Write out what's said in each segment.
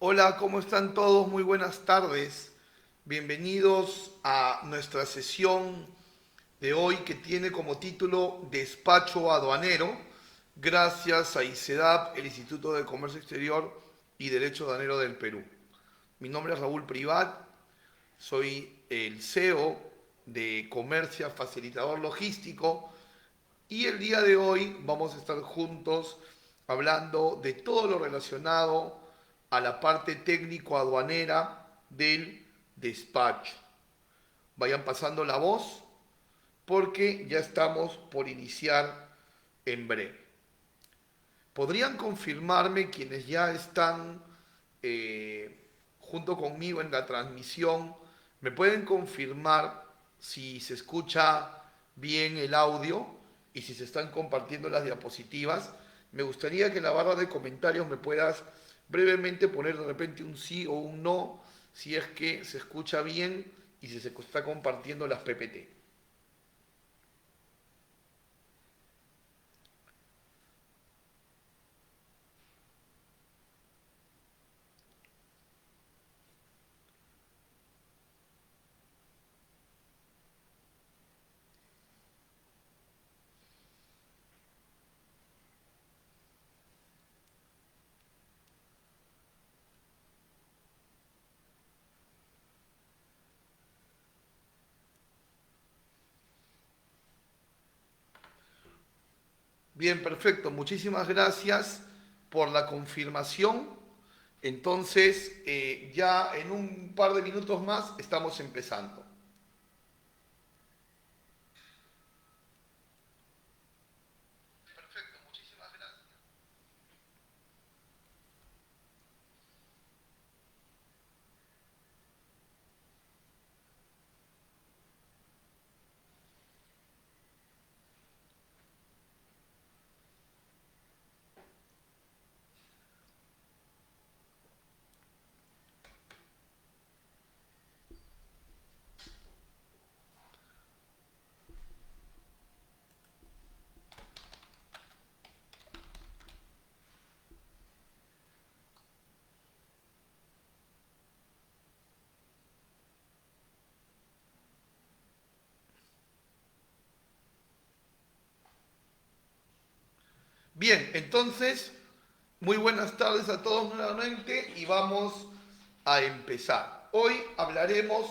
Hola, ¿cómo están todos? Muy buenas tardes. Bienvenidos a nuestra sesión de hoy que tiene como título Despacho Aduanero, gracias a ICEDAP, el Instituto de Comercio Exterior y Derecho Aduanero del Perú. Mi nombre es Raúl Privat, soy el CEO de Comercia Facilitador Logístico y el día de hoy vamos a estar juntos hablando de todo lo relacionado a la parte técnico-aduanera del despacho. Vayan pasando la voz porque ya estamos por iniciar en breve. ¿Podrían confirmarme quienes ya están junto conmigo en la transmisión? ¿Me pueden confirmar si se escucha bien el audio y si se están compartiendo las diapositivas? Me gustaría que en la barra de comentarios me puedas brevemente poner de repente un sí o un no si es que se escucha bien y si se está compartiendo las PPT. Bien, perfecto. Muchísimas gracias por la confirmación. Entonces, ya en un par de minutos más estamos empezando. Perfecto, muchísimas gracias. Bien, entonces, muy buenas tardes a todos nuevamente y vamos a empezar. Hoy hablaremos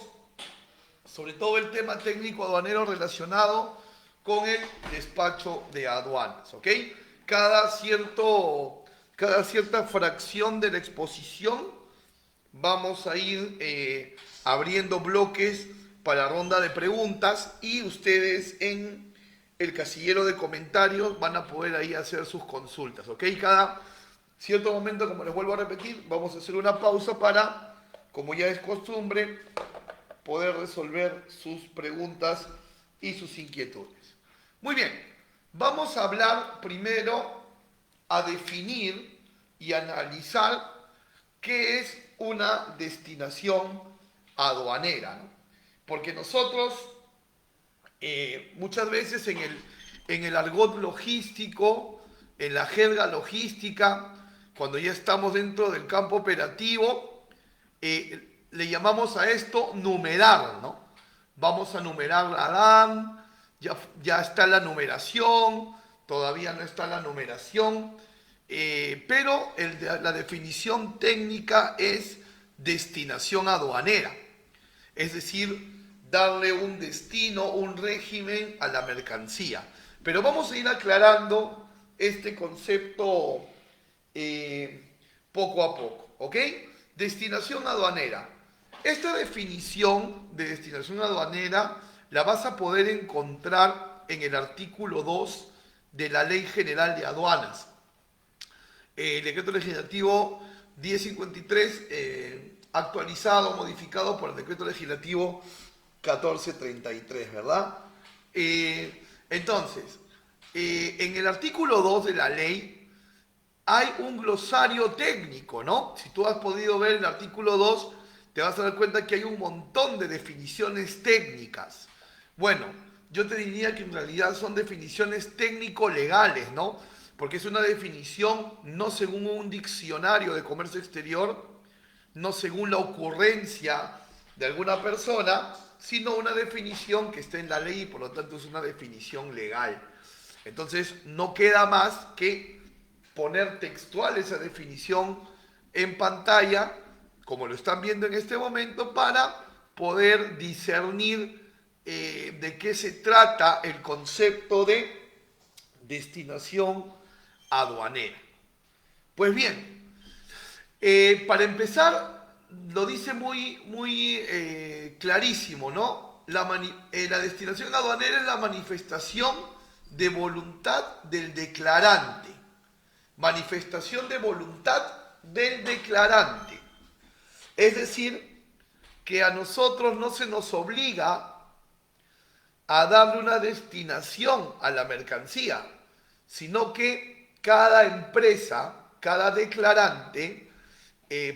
sobre todo el tema técnico aduanero relacionado con el despacho de aduanas, ¿ok? Cada, cierto, cada cierta fracción de la exposición vamos a ir abriendo bloques para ronda de preguntas y ustedes en el casillero de comentarios van a poder ahí hacer sus consultas, ¿ok? Cada cierto momento, como les vuelvo a repetir, vamos a hacer una pausa para, como ya es costumbre, poder resolver sus preguntas y sus inquietudes. Muy bien, vamos a hablar primero a definir y analizar qué es una destinación aduanera, ¿no? Porque nosotros muchas veces en el argot logístico, en la jerga logística, cuando ya estamos dentro del campo operativo, le llamamos a esto numerar, ¿no? Vamos a numerar la DAN, ya está la numeración, todavía no está la numeración, pero la definición técnica es destinación aduanera, es decir, darle un destino, un régimen a la mercancía. Pero vamos a ir aclarando este concepto poco a poco, ¿ok? Destinación aduanera. Esta definición de destinación aduanera la vas a poder encontrar en el artículo 2 de la Ley General de Aduanas. El decreto legislativo 1053, actualizado, modificado por el decreto legislativo 1433, ¿verdad? Entonces, en el artículo 2 de la ley hay un glosario técnico, ¿no? Si tú has podido ver el artículo 2, te vas a dar cuenta que hay un montón de definiciones técnicas. Bueno, yo te diría que en realidad son definiciones técnico-legales, ¿no? Porque es una definición no según un diccionario de comercio exterior, no según la ocurrencia de alguna persona, sino una definición que está en la ley y por lo tanto es una definición legal. Entonces no queda más que poner textual esa definición en pantalla, como lo están viendo en este momento, para poder discernir de qué se trata el concepto de destinación aduanera. Pues bien, para empezar, lo dice muy clarísimo, ¿no? La destinación aduanera es la manifestación de voluntad del declarante. Manifestación de voluntad del declarante. Es decir, que a nosotros no se nos obliga a darle una destinación a la mercancía, sino que cada empresa, cada declarante,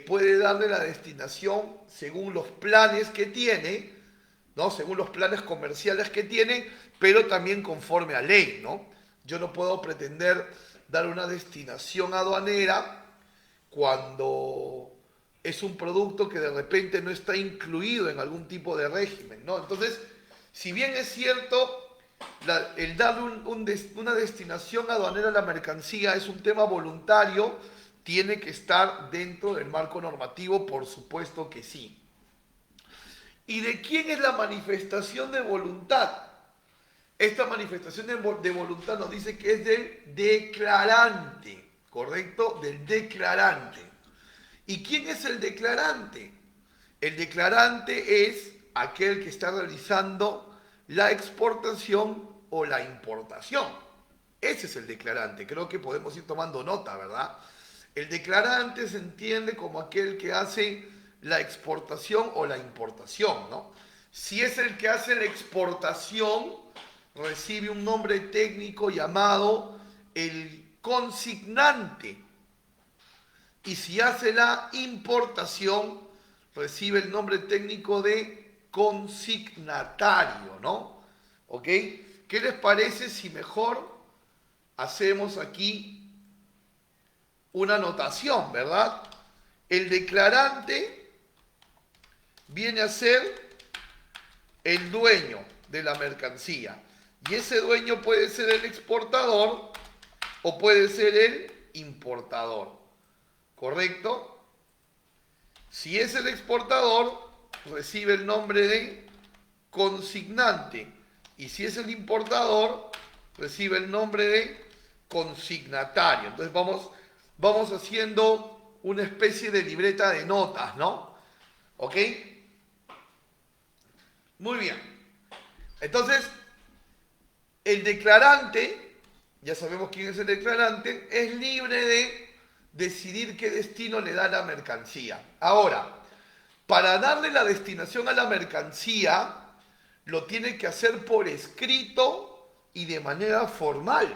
puede darle la destinación según los planes que tiene, ¿no? Según los planes comerciales que tiene, pero también conforme a ley, ¿no? Yo no puedo pretender dar una destinación aduanera cuando es un producto que de repente no está incluido en algún tipo de régimen, ¿no? Entonces, si bien es cierto, el dar una destinación aduanera a la mercancía es un tema voluntario, tiene que estar dentro del marco normativo, por supuesto que sí. ¿Y de quién es la manifestación de voluntad? Esta manifestación de voluntad nos dice que es del declarante, ¿correcto? Del declarante. ¿Y quién es el declarante? El declarante es aquel que está realizando la exportación o la importación. Ese es el declarante. Creo que podemos ir tomando nota, ¿verdad? El declarante se entiende como aquel que hace la exportación o la importación, ¿no? Si es el que hace la exportación, recibe un nombre técnico llamado el consignante. Y si hace la importación, recibe el nombre técnico de consignatario, ¿no? ¿Ok? ¿Qué les parece si mejor hacemos aquí una anotación, ¿verdad? El declarante viene a ser el dueño de la mercancía. Y ese dueño puede ser el exportador o puede ser el importador. ¿Correcto? Si es el exportador, recibe el nombre de consignante. Y si es el importador, recibe el nombre de consignatario. Entonces vamos haciendo una especie de libreta de notas, ¿no? ¿Ok? Muy bien. Entonces, el declarante, ya sabemos quién es el declarante, es libre de decidir qué destino le da a la mercancía. Ahora, para darle la destinación a la mercancía, lo tiene que hacer por escrito y de manera formal.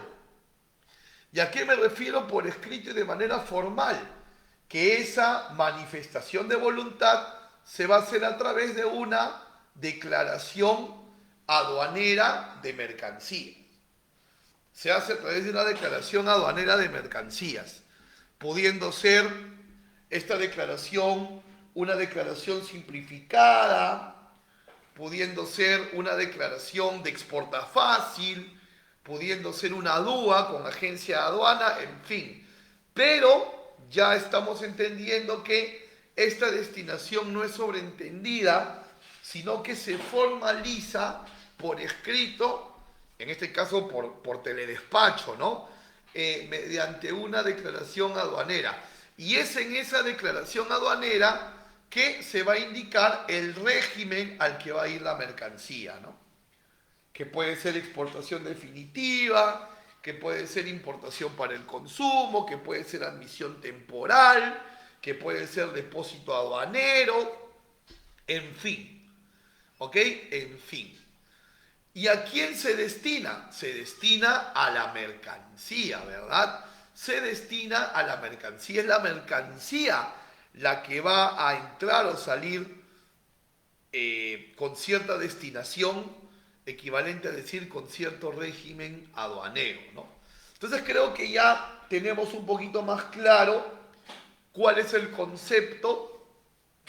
¿Y a qué me refiero por escrito y de manera formal? Que esa manifestación de voluntad se va a hacer a través de una declaración aduanera de mercancías. Se hace a través de una declaración aduanera de mercancías, pudiendo ser esta declaración una declaración simplificada, pudiendo ser una declaración de exporta fácil, pudiendo ser una DUA con agencia de aduana, en fin. Pero ya estamos entendiendo que esta destinación no es sobreentendida, sino que se formaliza por escrito, en este caso por teledespacho, ¿no? Mediante una declaración aduanera. Y es en esa declaración aduanera que se va a indicar el régimen al que va a ir la mercancía, ¿no? Que puede ser exportación definitiva, que puede ser importación para el consumo, que puede ser admisión temporal, que puede ser depósito aduanero, en fin, ¿ok? En fin. ¿Y a quién se destina? Se destina a la mercancía, ¿verdad? Se destina a la mercancía. Es la mercancía la que va a entrar o salir con cierta destinación, equivalente a decir con cierto régimen aduanero, ¿no? Entonces creo que ya tenemos un poquito más claro cuál es el concepto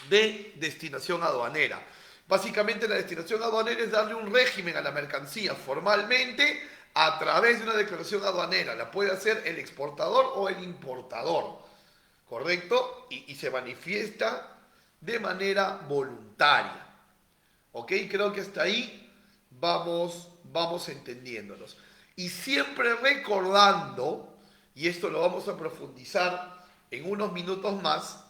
de destinación aduanera. Básicamente la destinación aduanera es darle un régimen a la mercancía formalmente a través de una declaración aduanera. La puede hacer el exportador o el importador, ¿correcto? Y se manifiesta de manera voluntaria. ¿Ok? Creo que hasta ahí vamos entendiéndonos. Y siempre recordando, y esto lo vamos a profundizar en unos minutos más,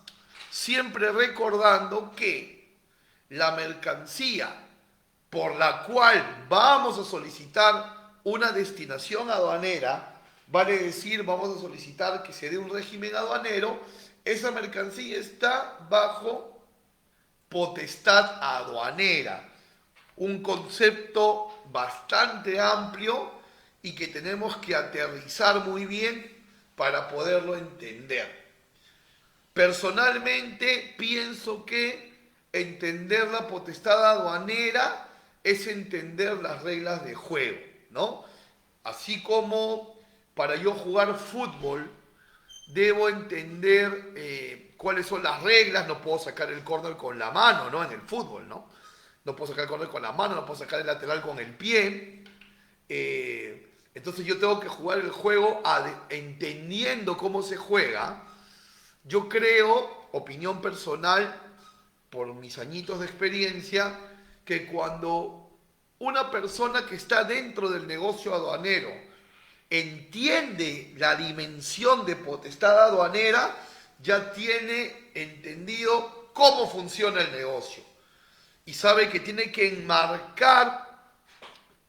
siempre recordando que la mercancía por la cual vamos a solicitar una destinación aduanera, vale decir, vamos a solicitar que se dé un régimen aduanero, esa mercancía está bajo potestad aduanera, un concepto bastante amplio y que tenemos que aterrizar muy bien para poderlo entender. Personalmente pienso que entender la potestad aduanera es entender las reglas de juego, ¿no? Así como para yo jugar fútbol debo entender cuáles son las reglas, no puedo sacar el córner con la mano, ¿no? En el fútbol, ¿no? No puedo sacar el córner con la mano, no puedo sacar el lateral con el pie. Entonces yo tengo que jugar el juego entendiendo cómo se juega. Yo creo, opinión personal, por mis añitos de experiencia, que cuando una persona que está dentro del negocio aduanero entiende la dimensión de potestad aduanera, ya tiene entendido cómo funciona el negocio y sabe que tiene que enmarcar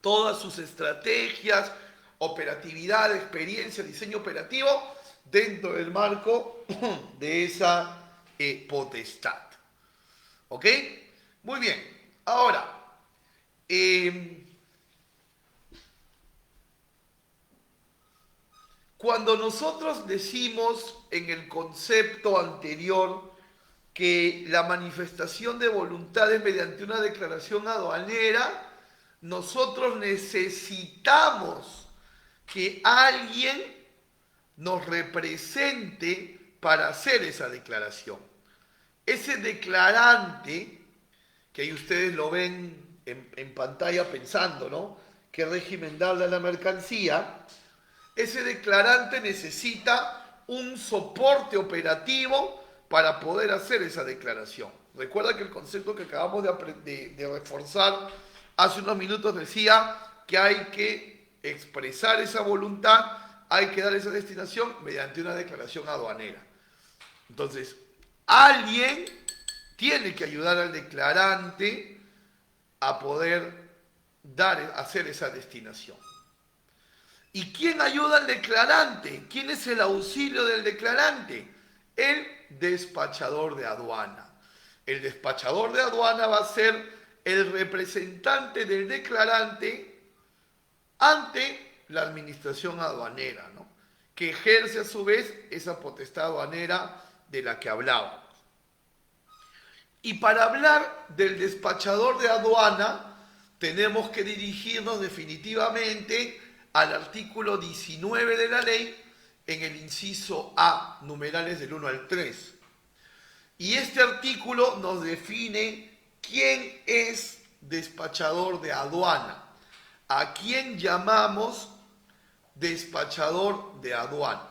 todas sus estrategias, operatividad, experiencia, diseño operativo dentro del marco de esa potestad. ¿Ok? Muy bien. Ahora, cuando nosotros decimos en el concepto anterior que la manifestación de voluntad es mediante una declaración aduanera, nosotros necesitamos que alguien nos represente para hacer esa declaración. Ese declarante, que ahí ustedes lo ven en pantalla pensando, ¿no? ¿Qué régimen darle a la mercancía? Ese declarante necesita un soporte operativo para poder hacer esa declaración. Recuerda que el concepto que acabamos de reforzar hace unos minutos decía que hay que expresar esa voluntad, hay que dar esa destinación mediante una declaración aduanera. Entonces, alguien tiene que ayudar al declarante a poder hacer esa destinación. ¿Y quién ayuda al declarante? ¿Quién es el auxilio del declarante? El despachador de aduana. El despachador de aduana va a ser el representante del declarante ante la administración aduanera, ¿no? Que ejerce a su vez esa potestad aduanera de la que hablábamos. Y para hablar del despachador de aduana, tenemos que dirigirnos definitivamente al artículo 19 de la ley en el inciso A, numerales del 1 al 3. Y este artículo nos define quién es despachador de aduana, a quién llamamos despachador de aduana.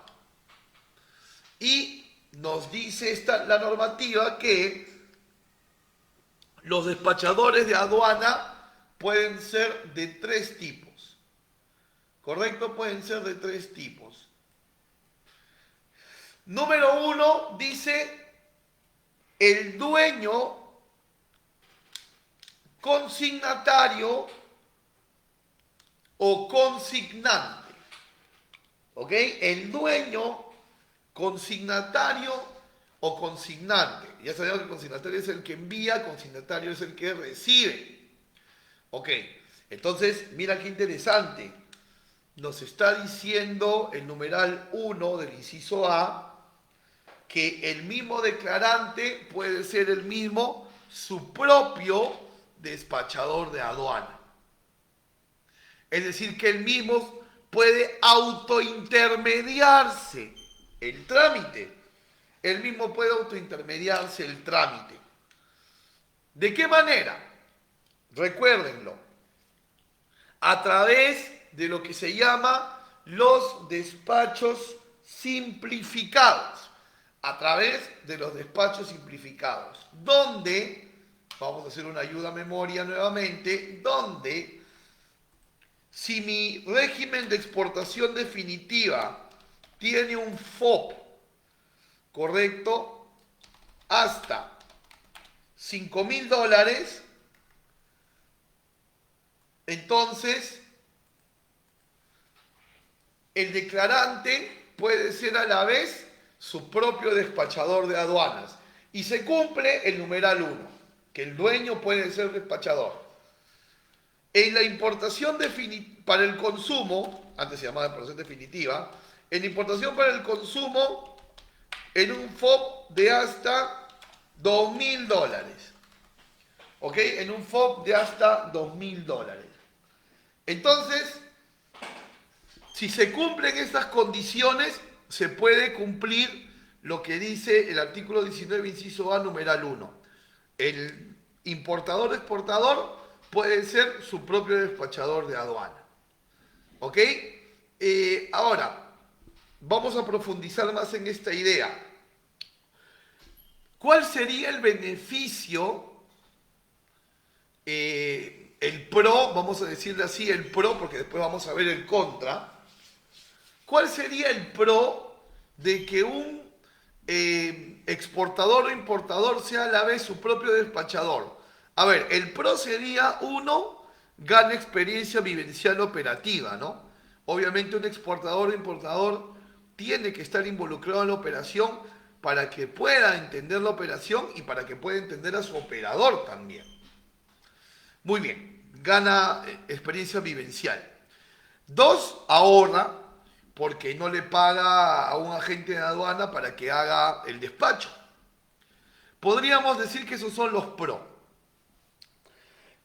Y nos dice la normativa que los despachadores de aduana pueden ser de 3 tipos. ¿Correcto? Pueden ser de 3 tipos. Número 1 dice el dueño consignatario o consignante. ¿Ok? El dueño consignatario o consignante. Ya sabemos que el consignatario es el que envía, consignatario es el que recibe. Ok, entonces mira qué interesante. Nos está diciendo el numeral 1 del inciso A que el mismo declarante puede ser el mismo su propio despachador de aduana. Es decir, que él mismo puede autointermediarse el trámite. Él mismo puede autointermediarse el trámite. ¿De qué manera? Recuérdenlo. A través de lo que se llama los despachos simplificados. A través de los despachos simplificados. Donde, vamos a hacer una ayuda a memoria nuevamente, donde si mi régimen de exportación definitiva tiene un FOB, correcto, hasta $5.000, entonces el declarante puede ser a la vez su propio despachador de aduanas. Y se cumple el numeral 1, que el dueño puede ser despachador. En la importación para el consumo, antes se llamaba importación definitiva, en importación para el consumo, en un FOB de hasta $2.000. ¿Ok? En un FOB de hasta $2.000. Entonces, si se cumplen estas condiciones, se puede cumplir lo que dice el artículo 19, inciso A, numeral 1. El importador-exportador puede ser su propio despachador de aduana. ¿Ok? Ahora, vamos a profundizar más en esta idea. ¿Cuál sería el beneficio, el pro, vamos a decirle así, el pro, porque después vamos a ver el contra? ¿Cuál sería el pro de que un exportador o importador sea a la vez su propio despachador? A ver, el pro sería, uno, gana experiencia vivencial operativa, ¿no? Obviamente un exportador o importador tiene que estar involucrado en la operación para que pueda entender la operación y para que pueda entender a su operador también. Muy bien, gana experiencia vivencial. Dos, ahorra, porque no le paga a un agente de aduana para que haga el despacho. Podríamos decir que esos son los pro.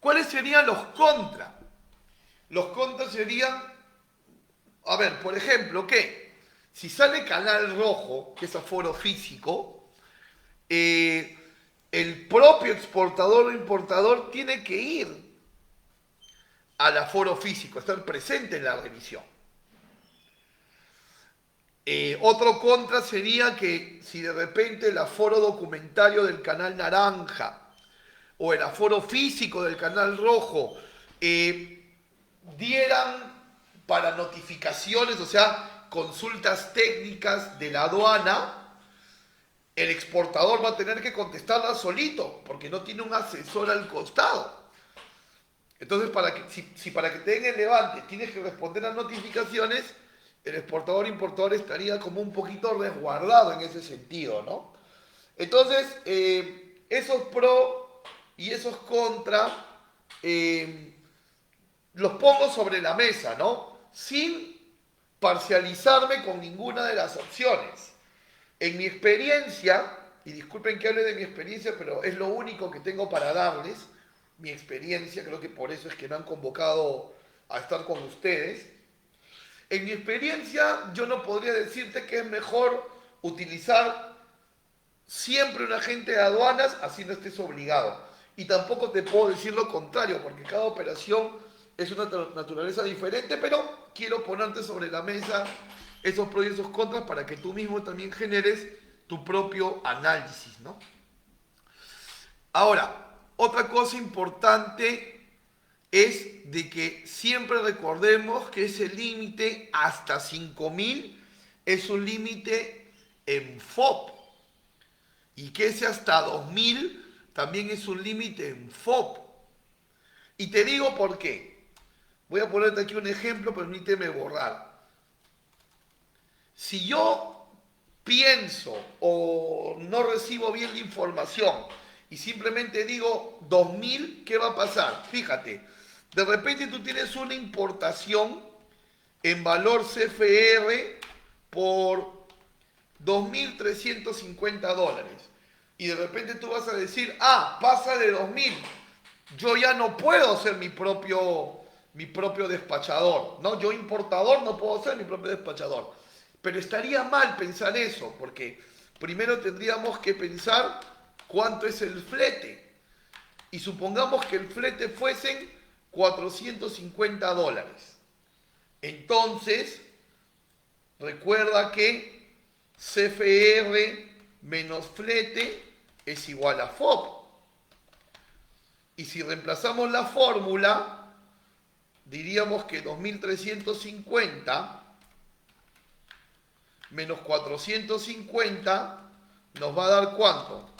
¿Cuáles serían los contra? Los contras serían, a ver, por ejemplo, que si sale Canal Rojo, que es aforo físico, el propio exportador o importador tiene que ir al aforo físico, estar presente en la revisión. Otro contra sería que si de repente el aforo documentario del canal naranja o el aforo físico del canal rojo dieran para notificaciones, o sea, consultas técnicas de la aduana, el exportador va a tener que contestarlas solito, porque no tiene un asesor al costado. Entonces, para que te den el levante tienes que responder a notificaciones, el exportador importador estaría como un poquito resguardado en ese sentido, ¿no? Entonces, esos pro y esos contra los pongo sobre la mesa, ¿no? Sin parcializarme con ninguna de las opciones. En mi experiencia, y disculpen que hable de mi experiencia, pero es lo único que tengo para darles, mi experiencia, creo que por eso es que me han convocado a estar con ustedes. En mi experiencia, yo no podría decirte que es mejor utilizar siempre un agente de aduanas, así no estés obligado. Y tampoco te puedo decir lo contrario, porque cada operación es una naturaleza diferente, pero quiero ponerte sobre la mesa esos pros y esos contras para que tú mismo también generes tu propio análisis, ¿no? Ahora, otra cosa importante es de que siempre recordemos que ese límite hasta 5.000 es un límite en FOB y que ese hasta 2.000 también es un límite en FOB. Y te digo por qué. Voy a ponerte aquí un ejemplo, permíteme borrar. Si yo pienso o no recibo bien la información y simplemente digo 2.000, ¿qué va a pasar? Fíjate, de repente tú tienes una importación en valor CFR por $2.350 y de repente tú vas a decir, pasa de 2.000, yo ya no puedo ser mi propio despachador, ¿no? Yo importador no puedo ser mi propio despachador. Pero estaría mal pensar eso, porque primero tendríamos que pensar cuánto es el flete. y supongamos que el flete fuesen $450. Entonces, recuerda que CFR menos flete es igual a FOB. Y si reemplazamos la fórmula, diríamos que 2.350 menos 450 nos va a dar ¿cuánto?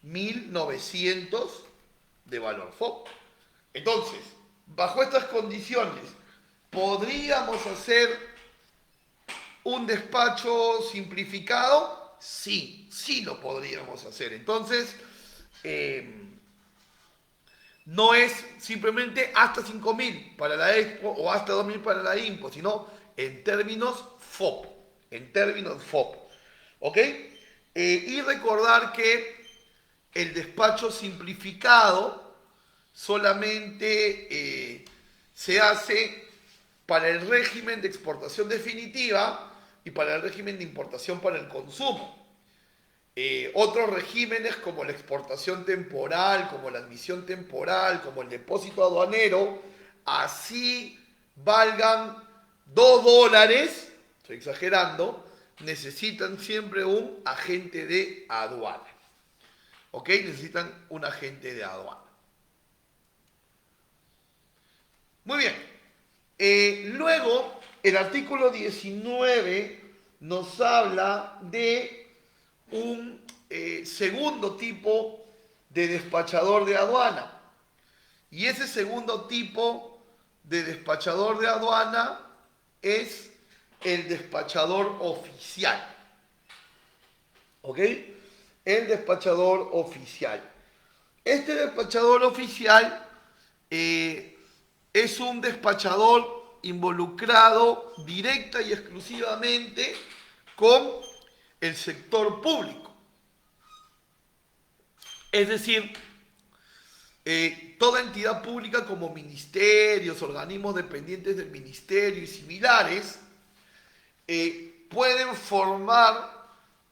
1.900 de valor FOB. Entonces, bajo estas condiciones, ¿podríamos hacer un despacho simplificado? Sí, sí lo podríamos hacer. Entonces, no es simplemente hasta 5.000 para la Expo o hasta 2.000 para la Impo, sino en términos FOB. En términos FOB. ¿Ok? Y recordar que el despacho simplificado solamente se hace para el régimen de exportación definitiva y para el régimen de importación para el consumo. Otros regímenes como la exportación temporal, como la admisión temporal, como el depósito aduanero, así valgan $2, estoy exagerando, necesitan siempre un agente de aduana. ¿Ok? Necesitan un agente de aduana. Muy bien. Luego, el artículo 19 nos habla de un segundo tipo de despachador de aduana. Y ese segundo tipo de despachador de aduana es el despachador oficial. ¿Ok? El despachador oficial. Este despachador oficial es un despachador involucrado directa y exclusivamente con el sector público. Es decir, toda entidad pública como ministerios, organismos dependientes del ministerio y similares, pueden formar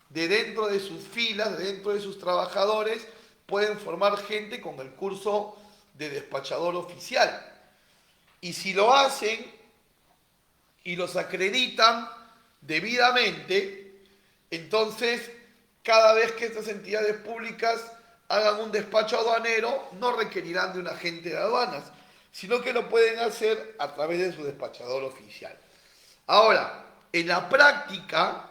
de dentro de sus filas, de dentro de sus trabajadores, pueden formar gente con el curso de despachador oficial. Y si lo hacen y los acreditan debidamente, entonces cada vez que estas entidades públicas hagan un despacho aduanero, no requerirán de un agente de aduanas, sino que lo pueden hacer a través de su despachador oficial. Ahora, en la práctica,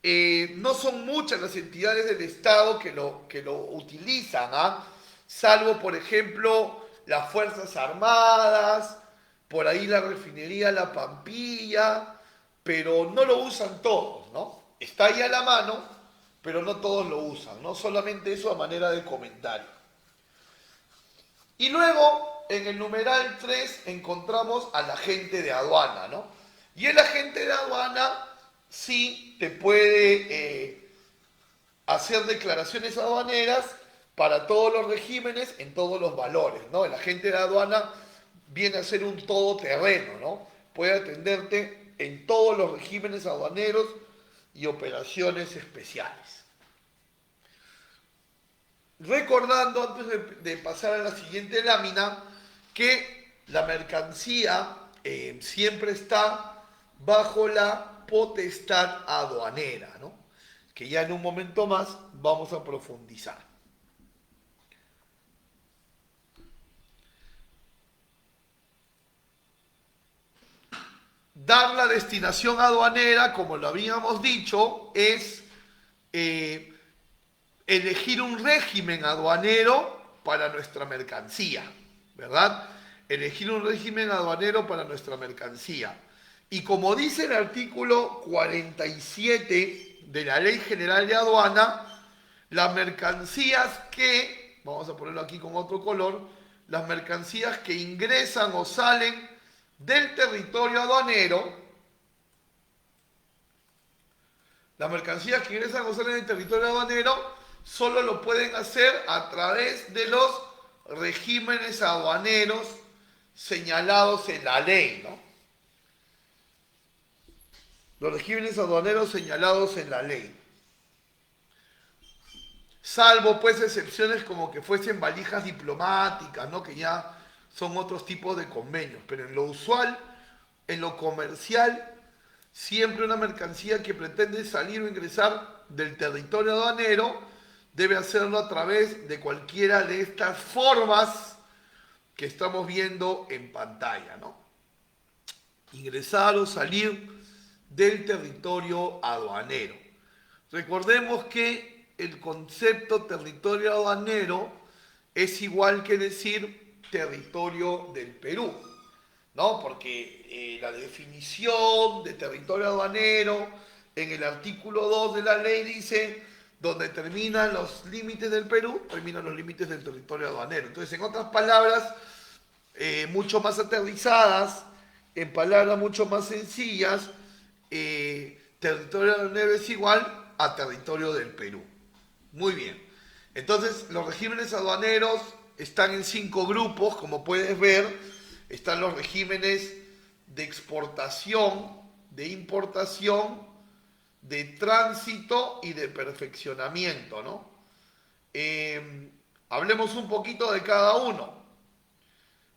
no son muchas las entidades del Estado que lo utilizan, salvo, por ejemplo, las Fuerzas Armadas, por ahí la refinería La Pampilla, pero no lo usan todos, ¿no? Está ahí a la mano, pero no todos lo usan, ¿no? Solamente eso a manera de comentario. Y luego, en el numeral 3, encontramos al agente de aduana, ¿no? Y el agente de aduana sí te puede hacer declaraciones aduaneras para todos los regímenes en todos los valores, ¿no? El agente de aduana viene a ser un todoterreno, ¿no? Puede atenderte en todos los regímenes aduaneros y operaciones especiales. Recordando, antes de pasar a la siguiente lámina, que la mercancía siempre está bajo la potestad aduanera, ¿no? Que ya en un momento más vamos a profundizar. Dar la destinación aduanera, como lo habíamos dicho, es elegir un régimen aduanero para nuestra mercancía, ¿verdad? Elegir un régimen aduanero para nuestra mercancía. Y como dice el artículo 47 de la Ley General de Aduana, las mercancías que, vamos a ponerlo aquí con otro color, las mercancías que ingresan o salen del territorio aduanero, las mercancías que ingresan o salen del territorio aduanero solo lo pueden hacer a través de los regímenes aduaneros señalados en la ley, ¿no? Los regímenes aduaneros señalados en la ley. salvo pues excepciones como que fuesen valijas diplomáticas, ¿no? Que ya son otros tipos de convenios, pero en lo usual, en lo comercial, siempre una mercancía que pretende salir o ingresar del territorio aduanero debe hacerlo a través de cualquiera de estas formas que estamos viendo en pantalla, ¿no? Ingresar o salir del territorio aduanero. Recordemos que el concepto territorio aduanero es igual que decir territorio del Perú, ¿no? Porque la definición de territorio aduanero en el artículo 2 de la ley dice donde terminan los límites del Perú, terminan los límites del territorio aduanero. Entonces, en otras palabras, mucho más aterrizadas, en palabras mucho más sencillas, territorio aduanero es igual a territorio del Perú. Muy bien. Entonces, los regímenes aduaneros están en 5 grupos, como puedes ver. Están los regímenes de exportación, de importación, de tránsito y de perfeccionamiento, ¿no? Hablemos un poquito de cada uno.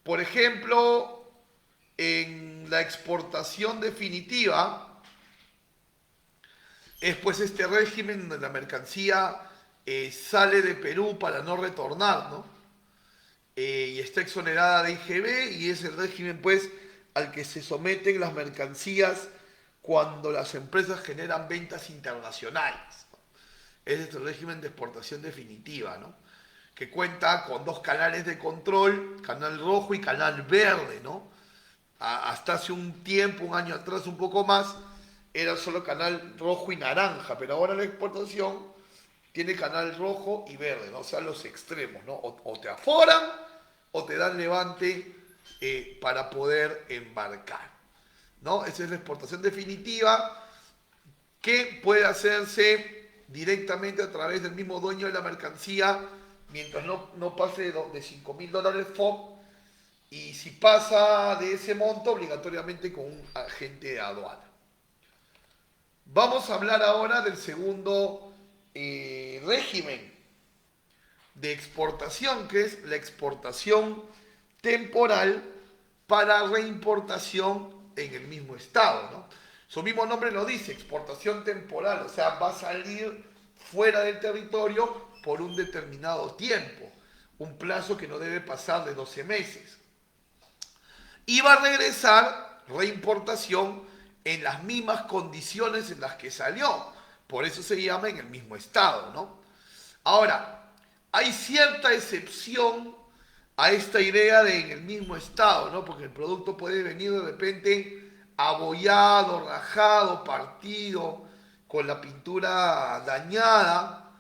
Por ejemplo, en la exportación definitiva, es pues este régimen donde la mercancía sale de Perú para no retornar, ¿no? Y está exonerada de IGB y es el régimen pues al que se someten las mercancías cuando las empresas generan ventas internacionales, ¿no? Es el régimen de exportación definitiva, ¿no? Que cuenta con 2 canales de control, canal rojo y canal verde, ¿no? Hasta hace un tiempo, un año atrás, un poco más, era solo canal rojo y naranja, pero ahora la exportación tiene canal rojo y verde, ¿no? O sea, los extremos, ¿no? O te aforan o te dan levante para poder embarcar, ¿no? Esa es la exportación definitiva que puede hacerse directamente a través del mismo dueño de la mercancía mientras no pase de $5.000 FOB, y si pasa de ese monto, obligatoriamente con un agente de aduana. Vamos a hablar ahora del segundo régimen de exportación, que es la exportación temporal para reimportación en el mismo estado, ¿no? Su mismo nombre lo dice, exportación temporal, o sea, va a salir fuera del territorio por un determinado tiempo, un plazo que no debe pasar de 12 meses. Y va a regresar, reimportación, en las mismas condiciones en las que salió. Por eso se llama en el mismo estado, ¿no? Ahora, hay cierta excepción a esta idea de en el mismo estado, ¿no? Porque el producto puede venir de repente abollado, rajado, partido, con la pintura dañada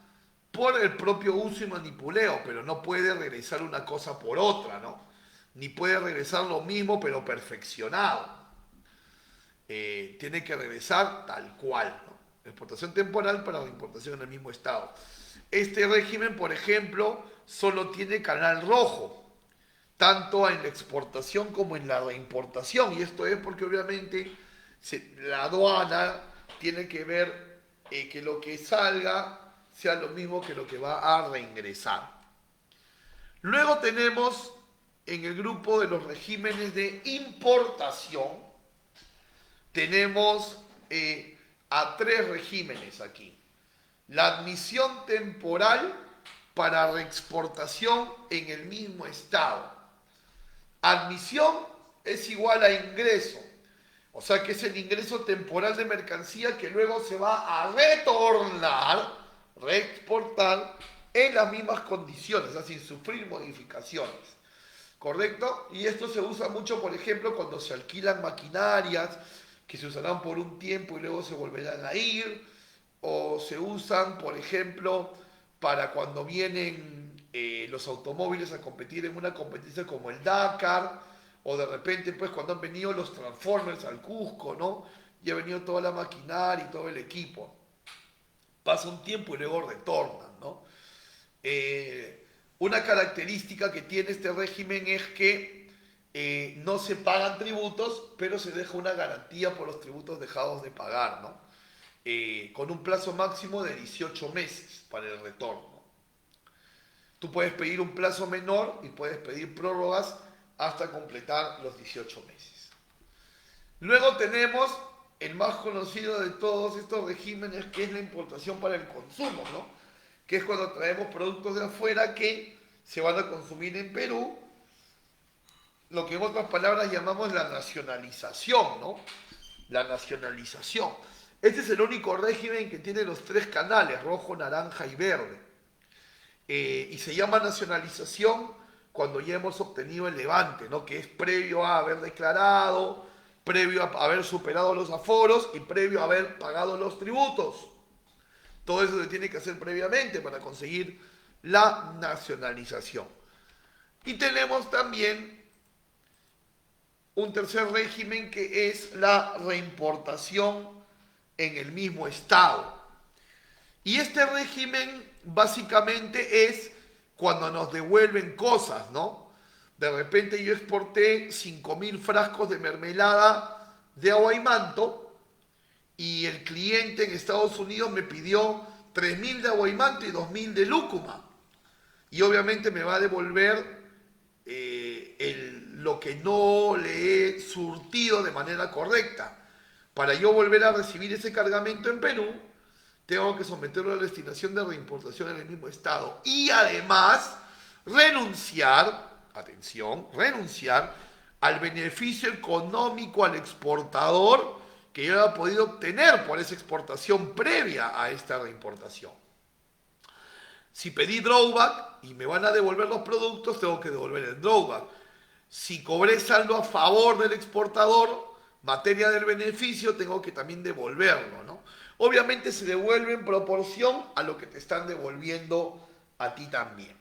por el propio uso y manipuleo, pero no puede regresar una cosa por otra, ¿no? Ni puede regresar lo mismo, pero perfeccionado. Tiene que regresar tal cual, ¿no? Exportación temporal para la importación en el mismo estado. Este régimen, por ejemplo, solo tiene canal rojo, tanto en la exportación como en la reimportación. Y esto es porque obviamente la aduana tiene que ver que lo que salga sea lo mismo que lo que va a reingresar. Luego tenemos en el grupo de los regímenes de importación, tenemos a 3 regímenes aquí. La admisión temporal para reexportación en el mismo estado. Admisión es igual a ingreso, o sea que es el ingreso temporal de mercancía que luego se va a retornar, reexportar en las mismas condiciones, o sea, sin sufrir modificaciones. ¿Correcto? Y esto se usa mucho, por ejemplo, cuando se alquilan maquinarias que se usarán por un tiempo y luego se volverán a ir, o se usan, por ejemplo, para cuando vienen los automóviles a competir en una competencia como el Dakar, o de repente, pues, cuando han venido los Transformers al Cusco, ¿no? Y ha venido toda la maquinaria y todo el equipo. Pasa un tiempo y luego retornan, ¿no? Una característica que tiene este régimen es que no se pagan tributos, pero se deja una garantía por los tributos dejados de pagar, ¿no? Con un plazo máximo de 18 meses para el retorno. Tú puedes pedir un plazo menor y puedes pedir prórrogas hasta completar los 18 meses. Luego tenemos el más conocido de todos estos regímenes, que es la importación para el consumo, ¿no? Que es cuando traemos productos de afuera que se van a consumir en Perú, lo que en otras palabras llamamos la nacionalización, ¿no? La nacionalización. Este es el único régimen que tiene los tres canales, rojo, naranja y verde. Y se llama nacionalización cuando ya hemos obtenido el levante, ¿no? Que es previo a haber declarado, previo a haber superado los aforos y previo a haber pagado los tributos. Todo eso se tiene que hacer previamente para conseguir la nacionalización. Y tenemos también un tercer régimen, que es la reimportación en el mismo estado. Y este régimen básicamente es cuando nos devuelven cosas, ¿no? De repente yo exporté 5.000 frascos de mermelada de agua y manto y el cliente en Estados Unidos me pidió 3.000 de agua y manto y 2.000 de lúcuma. Y obviamente me va a devolver lo que no le he surtido de manera correcta. Para yo volver a recibir ese cargamento en Perú, tengo que someterlo a la destinación de reimportación en el mismo estado. Y además, renunciar, atención, renunciar al beneficio económico al exportador que yo haya podido obtener por esa exportación previa a esta reimportación. Si pedí drawback y me van a devolver los productos, tengo que devolver el drawback. Si cobré saldo a favor del exportador, materia del beneficio, tengo que también devolverlo, ¿no? Obviamente se devuelve en proporción a lo que te están devolviendo a ti también.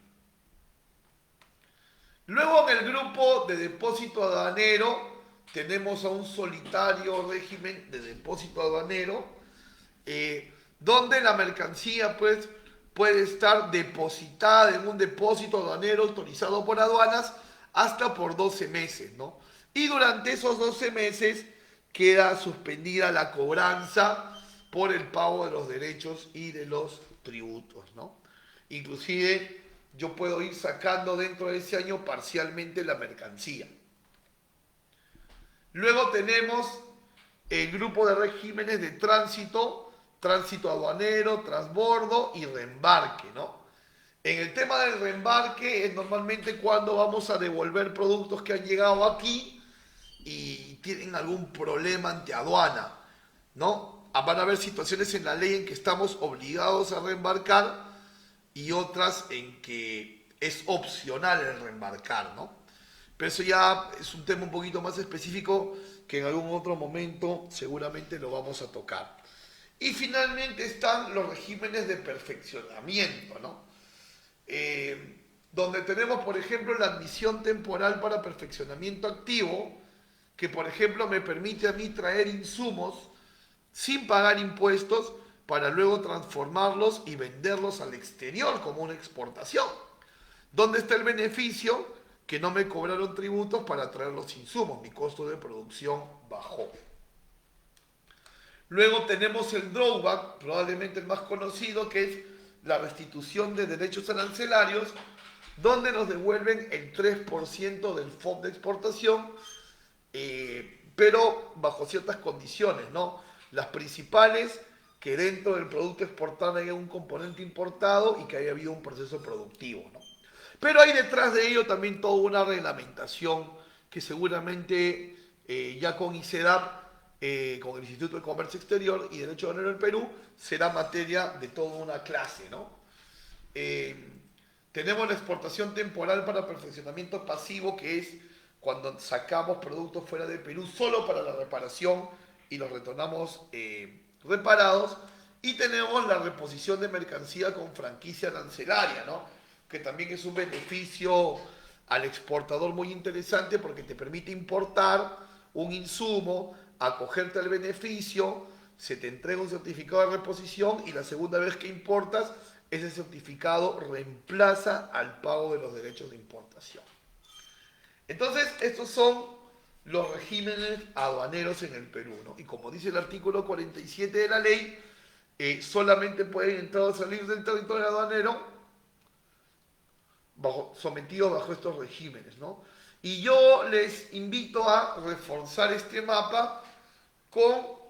Luego en el grupo de depósito aduanero tenemos a un solitario régimen de depósito aduanero, donde la mercancía pues puede estar depositada en un depósito aduanero autorizado por aduanas hasta por 12 meses, ¿no? Y durante esos 12 meses queda suspendida la cobranza por el pago de los derechos y de los tributos, ¿no? Inclusive yo puedo ir sacando dentro de ese año parcialmente la mercancía. Luego tenemos el grupo de regímenes de tránsito, tránsito aduanero, transbordo y reembarque, ¿no? En el tema del reembarque es normalmente cuando vamos a devolver productos que han llegado aquí y tienen algún problema ante aduana, ¿no? Van a haber situaciones en la ley en que estamos obligados a reembarcar y otras en que es opcional el reembarcar, ¿no? Pero eso ya es un tema un poquito más específico que en algún otro momento seguramente lo vamos a tocar. Y finalmente están los regímenes de perfeccionamiento, ¿no? Donde tenemos, por ejemplo, la admisión temporal para perfeccionamiento activo, que por ejemplo me permite a mí traer insumos sin pagar impuestos para luego transformarlos y venderlos al exterior como una exportación. ¿Dónde está el beneficio? Que no me cobraron tributos para traer los insumos, mi costo de producción bajó. Luego tenemos el drawback, probablemente el más conocido, que es la restitución de derechos arancelarios, donde nos devuelven el 3% del FOB de exportación, pero bajo ciertas condiciones, ¿no? Las principales, que dentro del producto exportado haya un componente importado y que haya habido un proceso productivo, ¿no? Pero hay detrás de ello también toda una reglamentación que seguramente ya con ICEDAP, con el Instituto de Comercio Exterior y Derecho Aduanero del Perú, será materia de toda una clase, ¿no? Tenemos la exportación temporal para perfeccionamiento pasivo, que es cuando sacamos productos fuera del Perú solo para la reparación y los retornamos reparados. Y tenemos la reposición de mercancía con franquicia arancelaria, ¿no? Que también es un beneficio al exportador muy interesante porque te permite importar un insumo, acogerte al beneficio, se te entrega un certificado de reposición y la segunda vez que importas, ese certificado reemplaza al pago de los derechos de importación. Entonces, estos son los regímenes aduaneros en el Perú, ¿no? Y como dice el artículo 47 de la ley, solamente pueden entrar o salir del territorio aduanero sometidos bajo estos regímenes, ¿no? Y yo les invito a reforzar este mapa con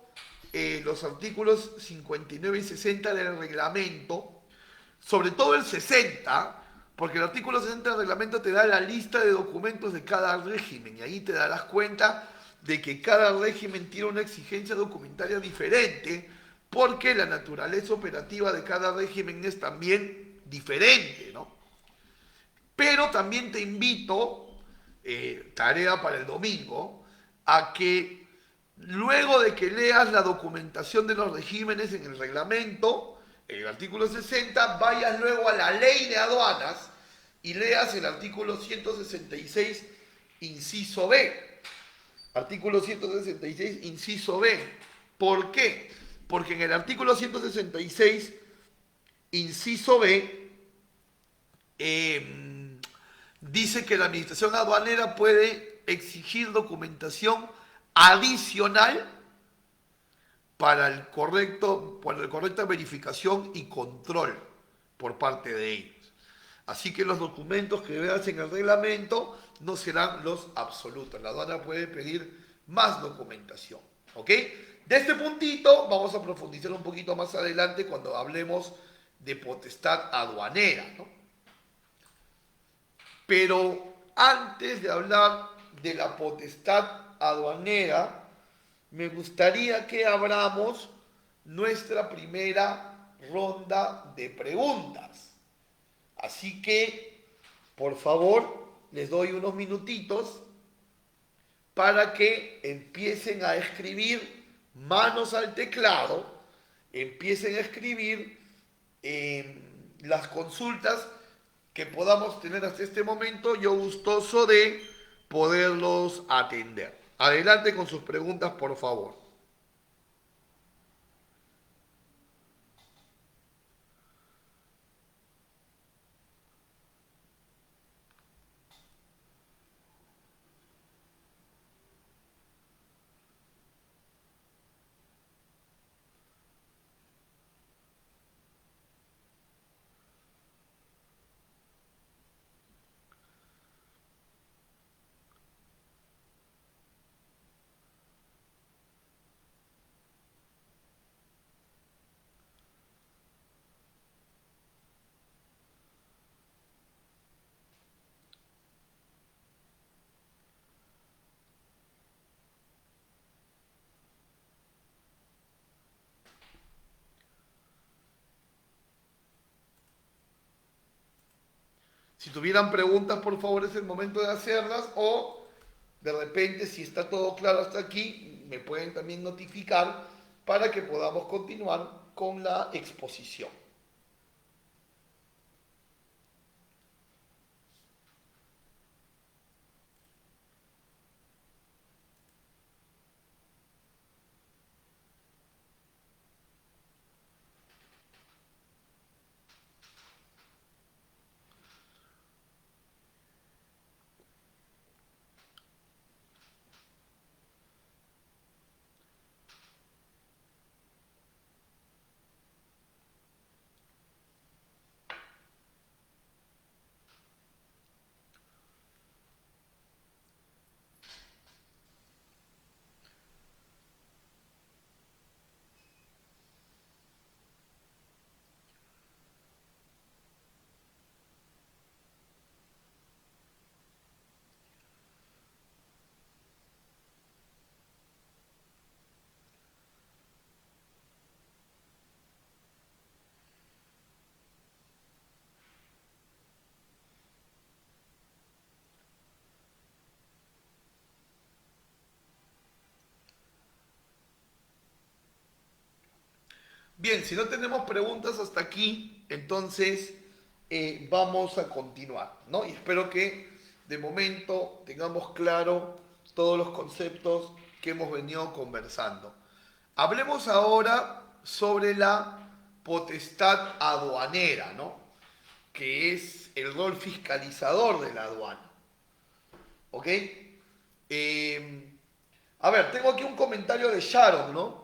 los artículos 59 y 60 del reglamento, sobre todo el 60, porque el artículo 60 del reglamento te da la lista de documentos de cada régimen, y ahí te darás cuenta de que cada régimen tiene una exigencia documentaria diferente, porque la naturaleza operativa de cada régimen es también diferente, ¿no? Pero también te invito, tarea para el domingo, a que luego de que leas la documentación de los regímenes en el reglamento, en el artículo 60, vayas luego a la ley de aduanas y leas el artículo 166, inciso B. Artículo 166, inciso B. ¿Por qué? Porque en el artículo 166, inciso B, dice que la administración aduanera puede exigir documentación adicional para la correcta verificación y control por parte de ellos. Así que los documentos que veas en el reglamento no serán los absolutos. La aduana puede pedir más documentación. ¿Ok? De este puntito vamos a profundizar un poquito más adelante cuando hablemos de potestad aduanera, ¿no? Pero antes de hablar de la potestad aduanera, me gustaría que abramos nuestra primera ronda de preguntas. Así que, por favor, les doy unos minutitos para que empiecen a escribir, manos al teclado, empiecen a escribir las consultas que podamos tener hasta este momento, yo gustoso de poderlos atender. Adelante con sus preguntas, por favor. Si tuvieran preguntas, por favor, es el momento de hacerlas, o de repente, si está todo claro hasta aquí, me pueden también notificar para que podamos continuar con la exposición. Bien, si no tenemos preguntas hasta aquí, entonces vamos a continuar, ¿no? Y espero que de momento tengamos claro todos los conceptos que hemos venido conversando. Hablemos ahora sobre la potestad aduanera, ¿no? Que es el rol fiscalizador de la aduana. ¿Ok? A ver, tengo aquí un comentario de Sharon, ¿no?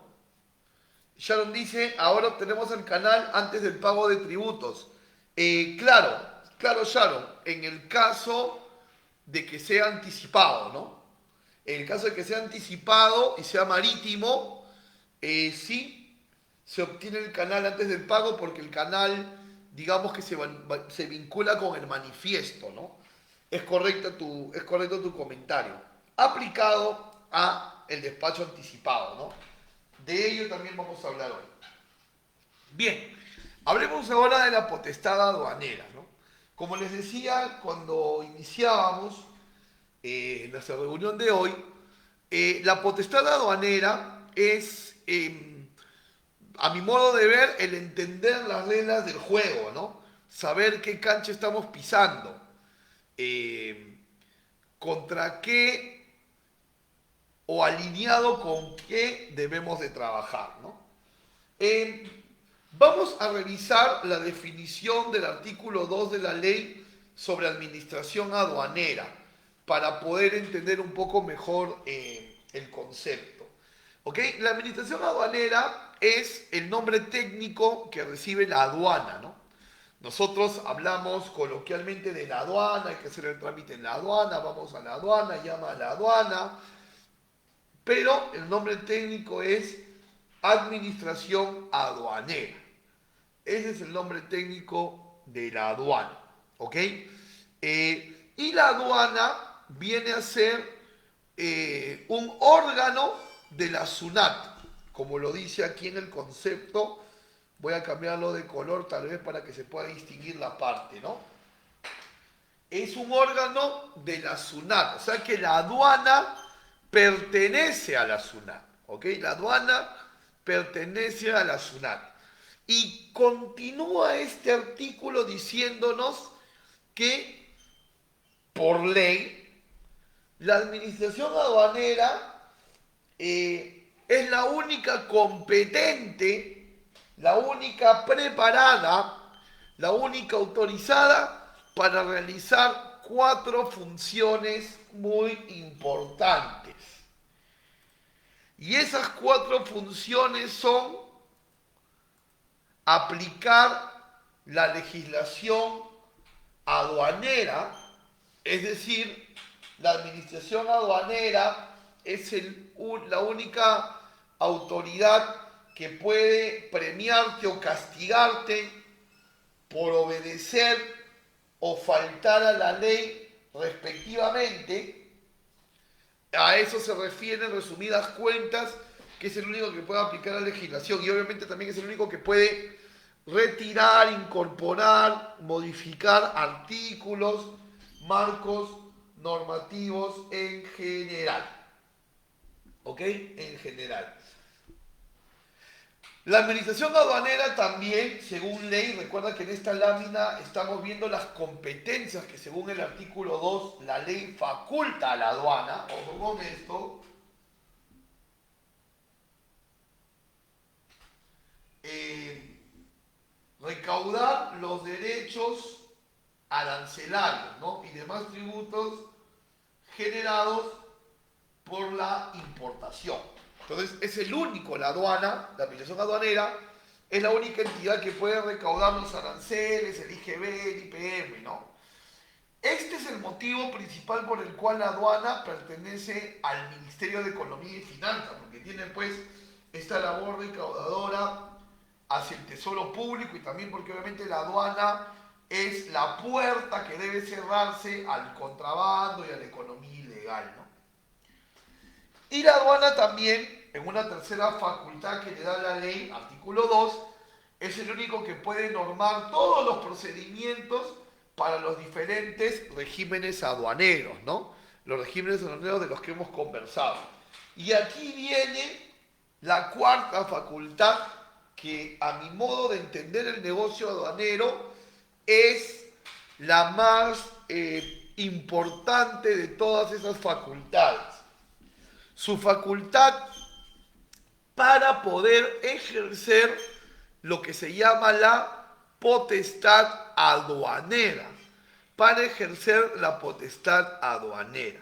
Sharon dice, ahora obtenemos el canal antes del pago de tributos. Claro, Claro, Sharon, en el caso de que sea anticipado, ¿no? En el caso de que sea anticipado y sea marítimo, sí se obtiene el canal antes del pago porque el canal, digamos que se vincula con el manifiesto, ¿no? Es correcto tu comentario. Aplicado a el despacho anticipado, ¿no? De ello también vamos a hablar hoy. Bien, hablemos ahora de la potestad aduanera, ¿no? Como les decía cuando iniciábamos nuestra reunión de hoy, la potestad aduanera es, a mi modo de ver, el entender las reglas del juego, ¿no? Saber qué cancha estamos pisando, eh, contra qué o alineado con qué debemos de trabajar, ¿no? Vamos a revisar la definición del artículo 2 de la ley sobre administración aduanera para poder entender un poco mejor el concepto. ¿Ok? La administración aduanera es el nombre técnico que recibe la aduana, ¿no? Nosotros hablamos coloquialmente de la aduana, hay que hacer el trámite en la aduana, vamos a la aduana, llama a la aduana, pero el nombre técnico es administración aduanera. Ese es el nombre técnico de la aduana, ¿ok? Y la aduana viene a ser un órgano de la SUNAT, como lo dice aquí en el concepto. Voy a cambiarlo de color tal vez para que se pueda distinguir la parte, ¿no? Es un órgano de la SUNAT, o sea que la aduana pertenece a la SUNAT, ¿ok? La aduana pertenece a la SUNAT. Y continúa este artículo diciéndonos que, por ley, la administración aduanera es la única competente, la única preparada, la única autorizada para realizar 4 funciones muy importantes. Y esas 4 funciones son aplicar la legislación aduanera, es decir, la administración aduanera es la única autoridad que puede premiarte o castigarte por obedecer o faltar a la ley respectivamente. A eso se refiere en resumidas cuentas, que es el único que puede aplicar la legislación y obviamente también es el único que puede retirar, incorporar, modificar artículos, marcos normativos en general. ¿Ok? En general. La administración aduanera también, según ley, recuerda que en esta lámina estamos viendo las competencias que según el artículo 2 la ley faculta a la aduana. Ojo con esto. Recaudar los derechos arancelarios, ¿no? Y demás tributos generados por la importación. Entonces es el único, la aduana, la administración aduanera, es la única entidad que puede recaudar los aranceles, el IGB, el IPM, ¿no? Este es el motivo principal por el cual la aduana pertenece al Ministerio de Economía y Finanzas, porque tiene pues esta labor recaudadora hacia el tesoro público y también porque obviamente la aduana es la puerta que debe cerrarse al contrabando y a la economía ilegal, ¿no? Y la aduana también, en una tercera facultad que le da la ley, artículo 2, es el único que puede normar todos los procedimientos para los diferentes regímenes aduaneros, ¿no? Los regímenes aduaneros de los que hemos conversado. Y aquí viene la cuarta facultad que, a mi modo de entender el negocio aduanero, es la más importante de todas esas facultades. Su facultad para poder ejercer lo que se llama la potestad aduanera. Para ejercer la potestad aduanera.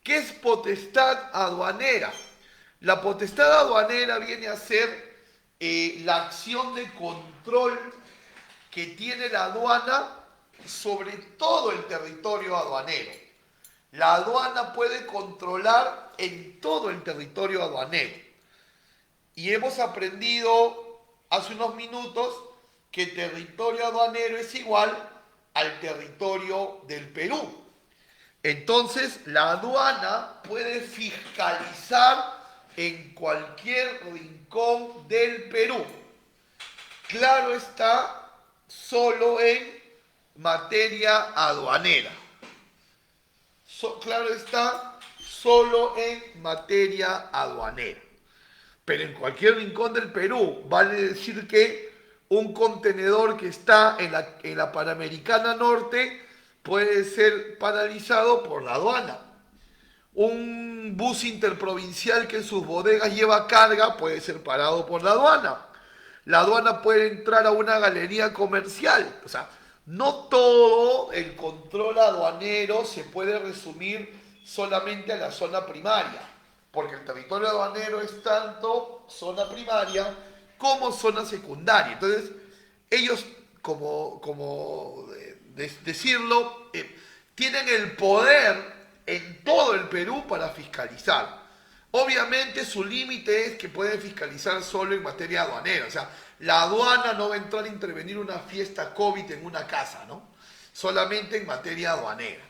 ¿Qué es potestad aduanera? La potestad aduanera viene a ser la acción de control que tiene la aduana sobre todo el territorio aduanero. La aduana puede controlar en todo el territorio aduanero. Y hemos aprendido hace unos minutos que territorio aduanero es igual al territorio del Perú. Entonces, la aduana puede fiscalizar en cualquier rincón del Perú. Claro está, solo en materia aduanera. Claro está, solo en materia aduanera. Pero en cualquier rincón del Perú, vale decir que un contenedor que está en la Panamericana Norte puede ser paralizado por la aduana. Un bus interprovincial que en sus bodegas lleva carga puede ser parado por la aduana. La aduana puede entrar a una galería comercial. O sea, no todo el control aduanero se puede resumir solamente a la zona primaria, porque el territorio aduanero es tanto zona primaria como zona secundaria. Entonces, ellos, decirlo, tienen el poder en todo el Perú para fiscalizar. Obviamente su límite es que pueden fiscalizar solo en materia aduanera. O sea, la aduana no va a entrar a intervenir una fiesta COVID en una casa, ¿no? Solamente en materia aduanera.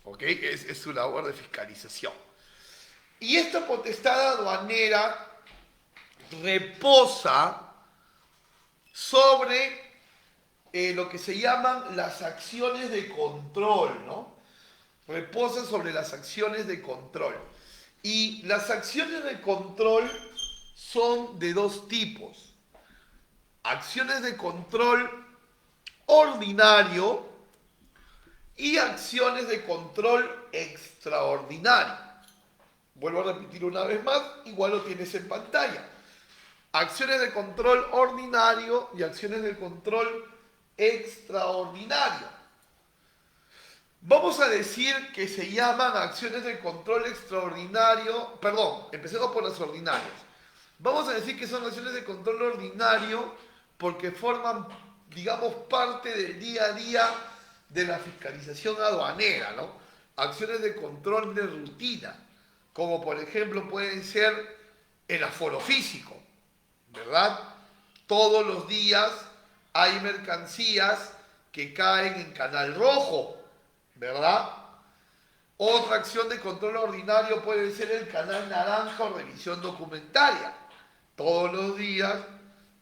¿Ok? Es su labor de fiscalización. Y esta potestad aduanera reposa sobre lo que se llaman las acciones de control, ¿no? Reposa sobre las acciones de control. Y las acciones de control son de dos tipos. Acciones de control ordinario y acciones de control extraordinario. Vuelvo a repetir una vez más, igual lo tienes en pantalla. Acciones de control ordinario y acciones de control extraordinario. Vamos a decir que se llaman acciones de control extraordinario, perdón, empecemos por las ordinarias. Vamos a decir que son acciones de control ordinario porque forman, digamos, parte del día a día de la fiscalización aduanera, ¿no? Acciones de control de rutina, como por ejemplo pueden ser el aforo físico, ¿verdad? Todos los días hay mercancías que caen en canal rojo, ¿verdad? Otra acción de control ordinario puede ser el canal naranja o revisión documentaria. Todos los días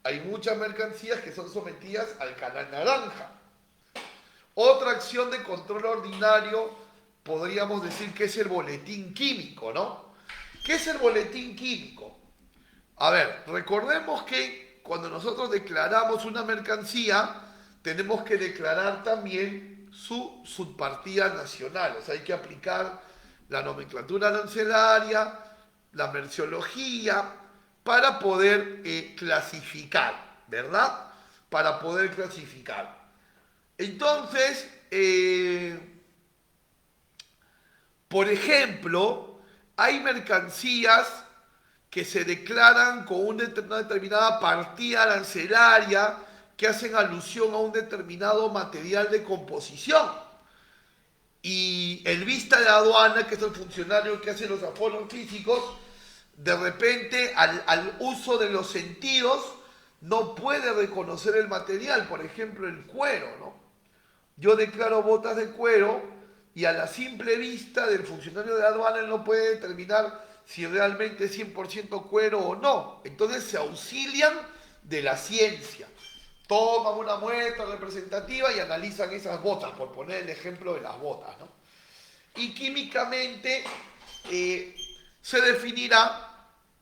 hay muchas mercancías que son sometidas al canal naranja. Otra acción de control ordinario podríamos decir que es el boletín químico, ¿no? ¿Qué es el boletín químico? A ver, recordemos que cuando nosotros declaramos una mercancía, tenemos que declarar también su subpartida nacional. O sea, hay que aplicar la nomenclatura arancelaria, la merciología, para poder clasificar, ¿verdad? Para poder clasificar. Entonces, por ejemplo, hay mercancías que se declaran con una determinada partida arancelaria que hacen alusión a un determinado material de composición. Y el vista de aduana, que es el funcionario que hace los aforos físicos, de repente al uso de los sentidos no puede reconocer el material, por ejemplo el cuero, ¿no? Yo declaro botas de cuero y a la simple vista del funcionario de aduana él no puede determinar si realmente es 100% cuero o no. Entonces se auxilian de la ciencia. Toman una muestra representativa y analizan esas botas, por poner el ejemplo de las botas, ¿no? Y químicamente se definirá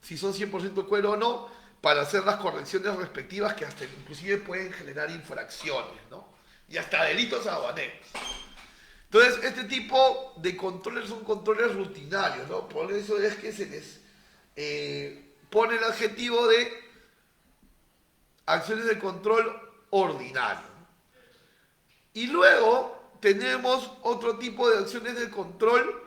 si son 100% cuero o no para hacer las correcciones respectivas que hasta inclusive pueden generar infracciones, ¿no? Y hasta delitos aduaneros. Entonces, este tipo de controles son controles rutinarios, ¿no? Por eso es que se les pone el adjetivo de acciones de control ordinario. Y luego tenemos otro tipo de acciones de control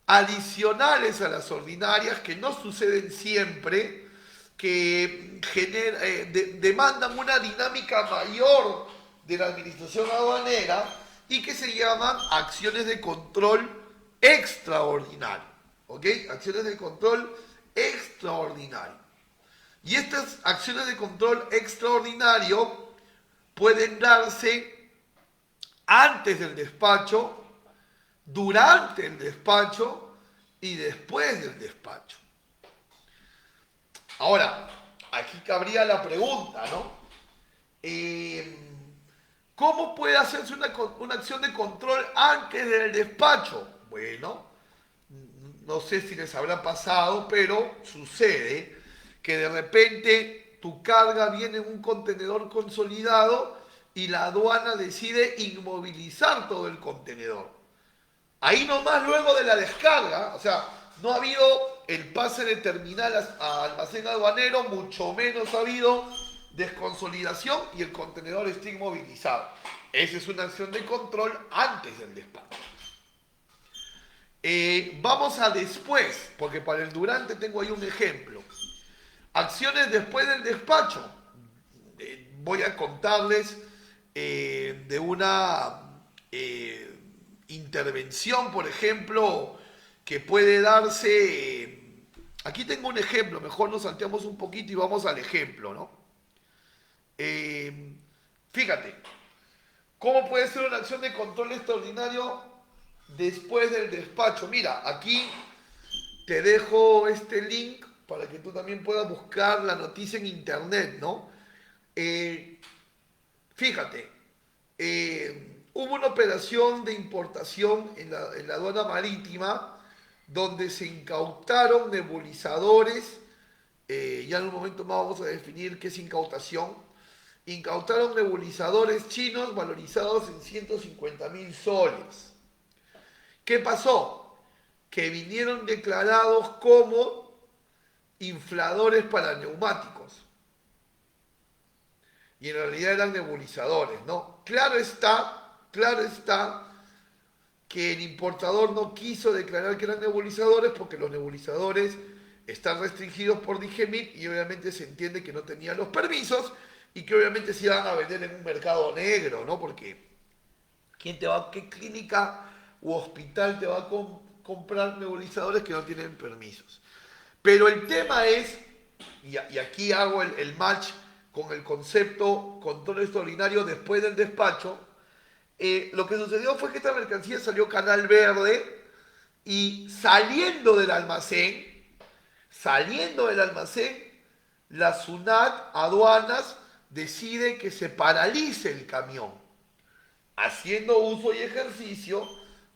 adicionales a las ordinarias que no suceden siempre, que demandan una dinámica mayor de la administración aduanera y que se llaman acciones de control extraordinario. ¿Ok? Acciones de control extraordinario. Y estas acciones de control extraordinario pueden darse antes del despacho, durante el despacho y después del despacho. Ahora, aquí cabría la pregunta, ¿no? ¿Cómo puede hacerse una acción de control antes del despacho? Bueno, no sé si les habrá pasado, pero sucede que de repente tu carga viene en un contenedor consolidado y la aduana decide inmovilizar todo el contenedor. Ahí nomás luego de la descarga, o sea, no ha habido el pase de terminal a almacén aduanero, mucho menos ha habido desconsolidación y el contenedor está inmovilizado. Esa es una acción de control antes del despacho. Vamos a después, porque para el durante tengo ahí un ejemplo. Acciones después del despacho. Voy a contarles de una intervención, por ejemplo, que puede darse. Aquí tengo un ejemplo, mejor nos salteamos un poquito y vamos al ejemplo, ¿no? Fíjate, ¿cómo puede ser una acción de control extraordinario después del despacho? Mira, aquí te dejo este link para que tú también puedas buscar la noticia en internet, ¿no? Fíjate, hubo una operación de importación en la aduana marítima donde se incautaron nebulizadores, ya en un momento más vamos a definir qué es incautación. Incautaron nebulizadores chinos valorizados en 150.000 soles. ¿Qué pasó? Que vinieron declarados como infladores para neumáticos. Y en realidad eran nebulizadores, ¿no? Claro está que el importador no quiso declarar que eran nebulizadores porque los nebulizadores están restringidos por DIGEMIT y obviamente se entiende que no tenían los permisos y que obviamente se iban a vender en un mercado negro, ¿no? Porque ¿qué clínica u hospital te va a comprar nebulizadores que no tienen permisos? Pero el tema es, y aquí hago el match con el concepto control extraordinario después del despacho, lo que sucedió fue que esta mercancía salió canal verde y saliendo del almacén, la SUNAT, aduanas, decide que se paralice el camión, haciendo uso y ejercicio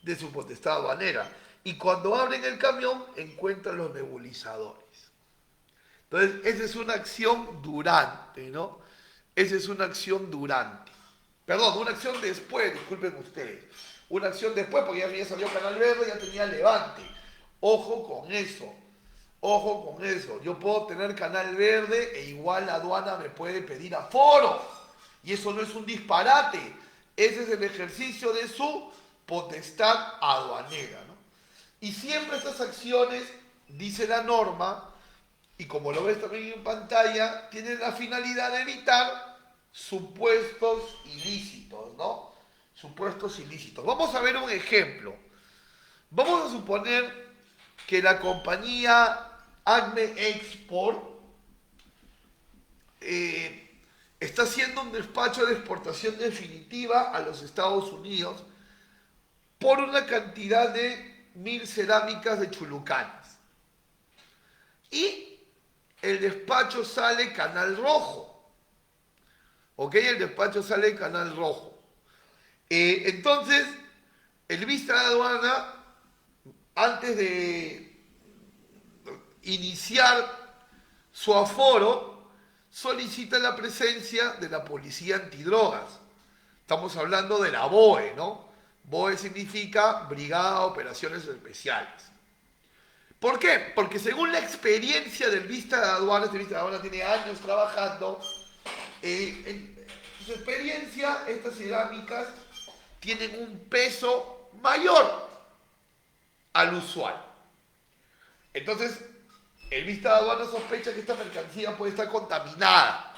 de su potestad aduanera. Y cuando abren el camión, encuentran los nebulizadores. Entonces, esa es una acción durante, ¿no? Esa es una acción durante. Perdón, una acción después, disculpen ustedes. Una acción después, porque ya salió Canal Verde, ya tenía Levante. Ojo con eso. Ojo con eso. Yo puedo tener Canal Verde e igual la aduana me puede pedir aforo. Y eso no es un disparate. Ese es el ejercicio de su potestad aduanera, ¿no? Y siempre estas acciones, dice la norma, y como lo ves también en pantalla, tienen la finalidad de evitar supuestos ilícitos, ¿no? Supuestos ilícitos. Vamos a ver un ejemplo. Vamos a suponer que la compañía Acme Export está haciendo un despacho de exportación definitiva a los Estados Unidos por una cantidad de 1.000 cerámicas de Chulucanas. Y el despacho sale canal rojo. ¿Ok? El despacho sale canal rojo. Entonces, el vista de aduana, antes de iniciar su aforo, solicita la presencia de la policía antidrogas. Estamos hablando de la BOE, ¿no? BOE significa Brigada de Operaciones Especiales. ¿Por qué? Porque según la experiencia del vista de aduana, este vista de aduana tiene años trabajando, en su experiencia estas cerámicas tienen un peso mayor al usual. Entonces, el vista de aduana sospecha que esta mercancía puede estar contaminada.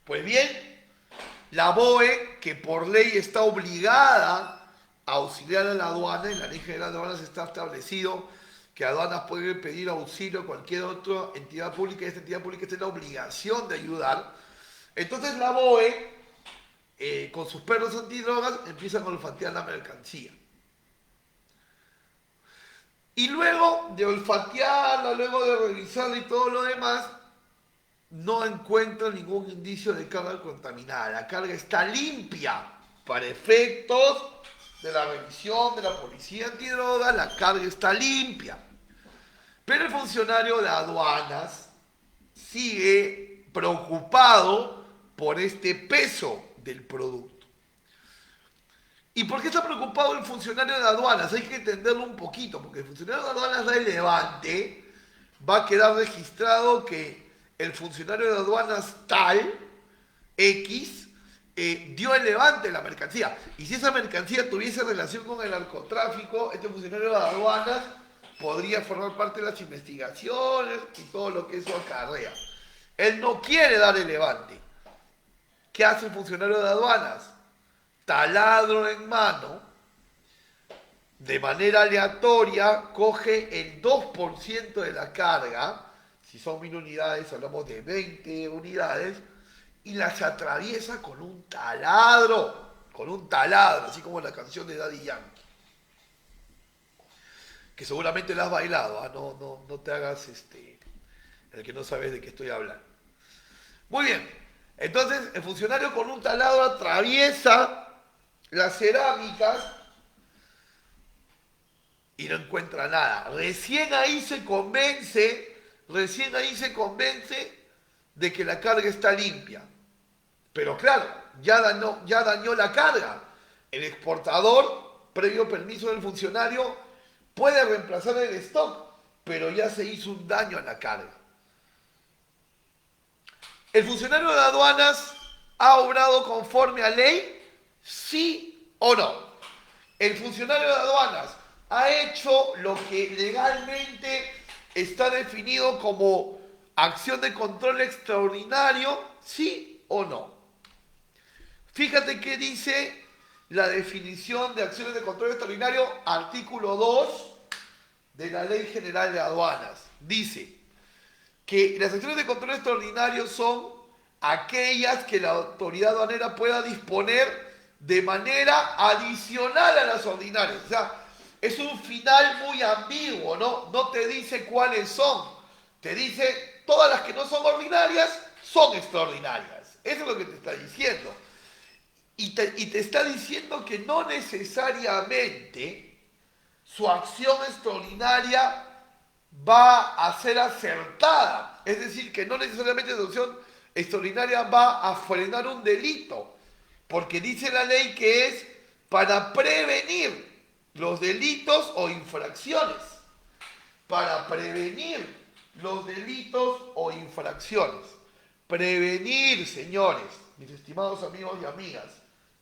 Pues bien, La BOE, que por ley está obligada a auxiliar a la aduana, en la Ley General de Aduanas está establecido que aduanas pueden pedir auxilio a cualquier otra entidad pública y esta entidad pública tiene la obligación de ayudar. Entonces la BOE, con sus perros antidrogas, empiezan a olfatear la mercancía. Y luego de olfatearla, luego de revisarla y todo lo demás, no encuentran ningún indicio de carga contaminada. La carga está limpia. Para efectos de la revisión de la policía antidroga, la carga está limpia. Pero el funcionario de aduanas sigue preocupado por este peso del producto. ¿Y por qué está preocupado el funcionario de aduanas? Hay que entenderlo un poquito, porque el funcionario de aduanas relevante va a quedar registrado que el funcionario de aduanas tal, X, dio el levante de la mercancía. Y si esa mercancía tuviese relación con el narcotráfico, este funcionario de aduanas podría formar parte de las investigaciones y todo lo que eso acarrea. Él no quiere dar el levante. ¿Qué hace el funcionario de aduanas? Taladro en mano, de manera aleatoria, coge el 2% de la carga, si son 1000 unidades, hablamos de 20 unidades, y las atraviesa con un taladro, así como la canción de Daddy Yankee, que seguramente la has bailado, ¿eh? No te hagas el que no sabes de qué estoy hablando. Muy bien, entonces el funcionario con un taladro atraviesa las cerámicas y no encuentra nada. Recién ahí se convence de que la carga está limpia. Pero claro, ya dañó la carga. El exportador, previo permiso del funcionario, puede reemplazar el stock, pero ya se hizo un daño a la carga. ¿El funcionario de aduanas ha obrado conforme a ley? ¿Sí o no? El funcionario de aduanas ha hecho lo que legalmente está definido como acción de control extraordinario, ¿sí o no? Fíjate qué dice la definición de acciones de control extraordinario, artículo 2 de la Ley General de Aduanas. Dice que las acciones de control extraordinario son aquellas que la autoridad aduanera pueda disponer de manera adicional a las ordinarias. O sea, es un final muy ambiguo, ¿no? No te dice cuáles son. Te dice, todas las que no son ordinarias son extraordinarias. Eso es lo que te está diciendo. Y te está diciendo que no necesariamente su acción extraordinaria va a ser acertada. Es decir, que no necesariamente su acción extraordinaria va a frenar un delito. Porque dice la ley que es para prevenir los delitos o infracciones. Para prevenir los delitos o infracciones. Prevenir, señores, mis estimados amigos y amigas.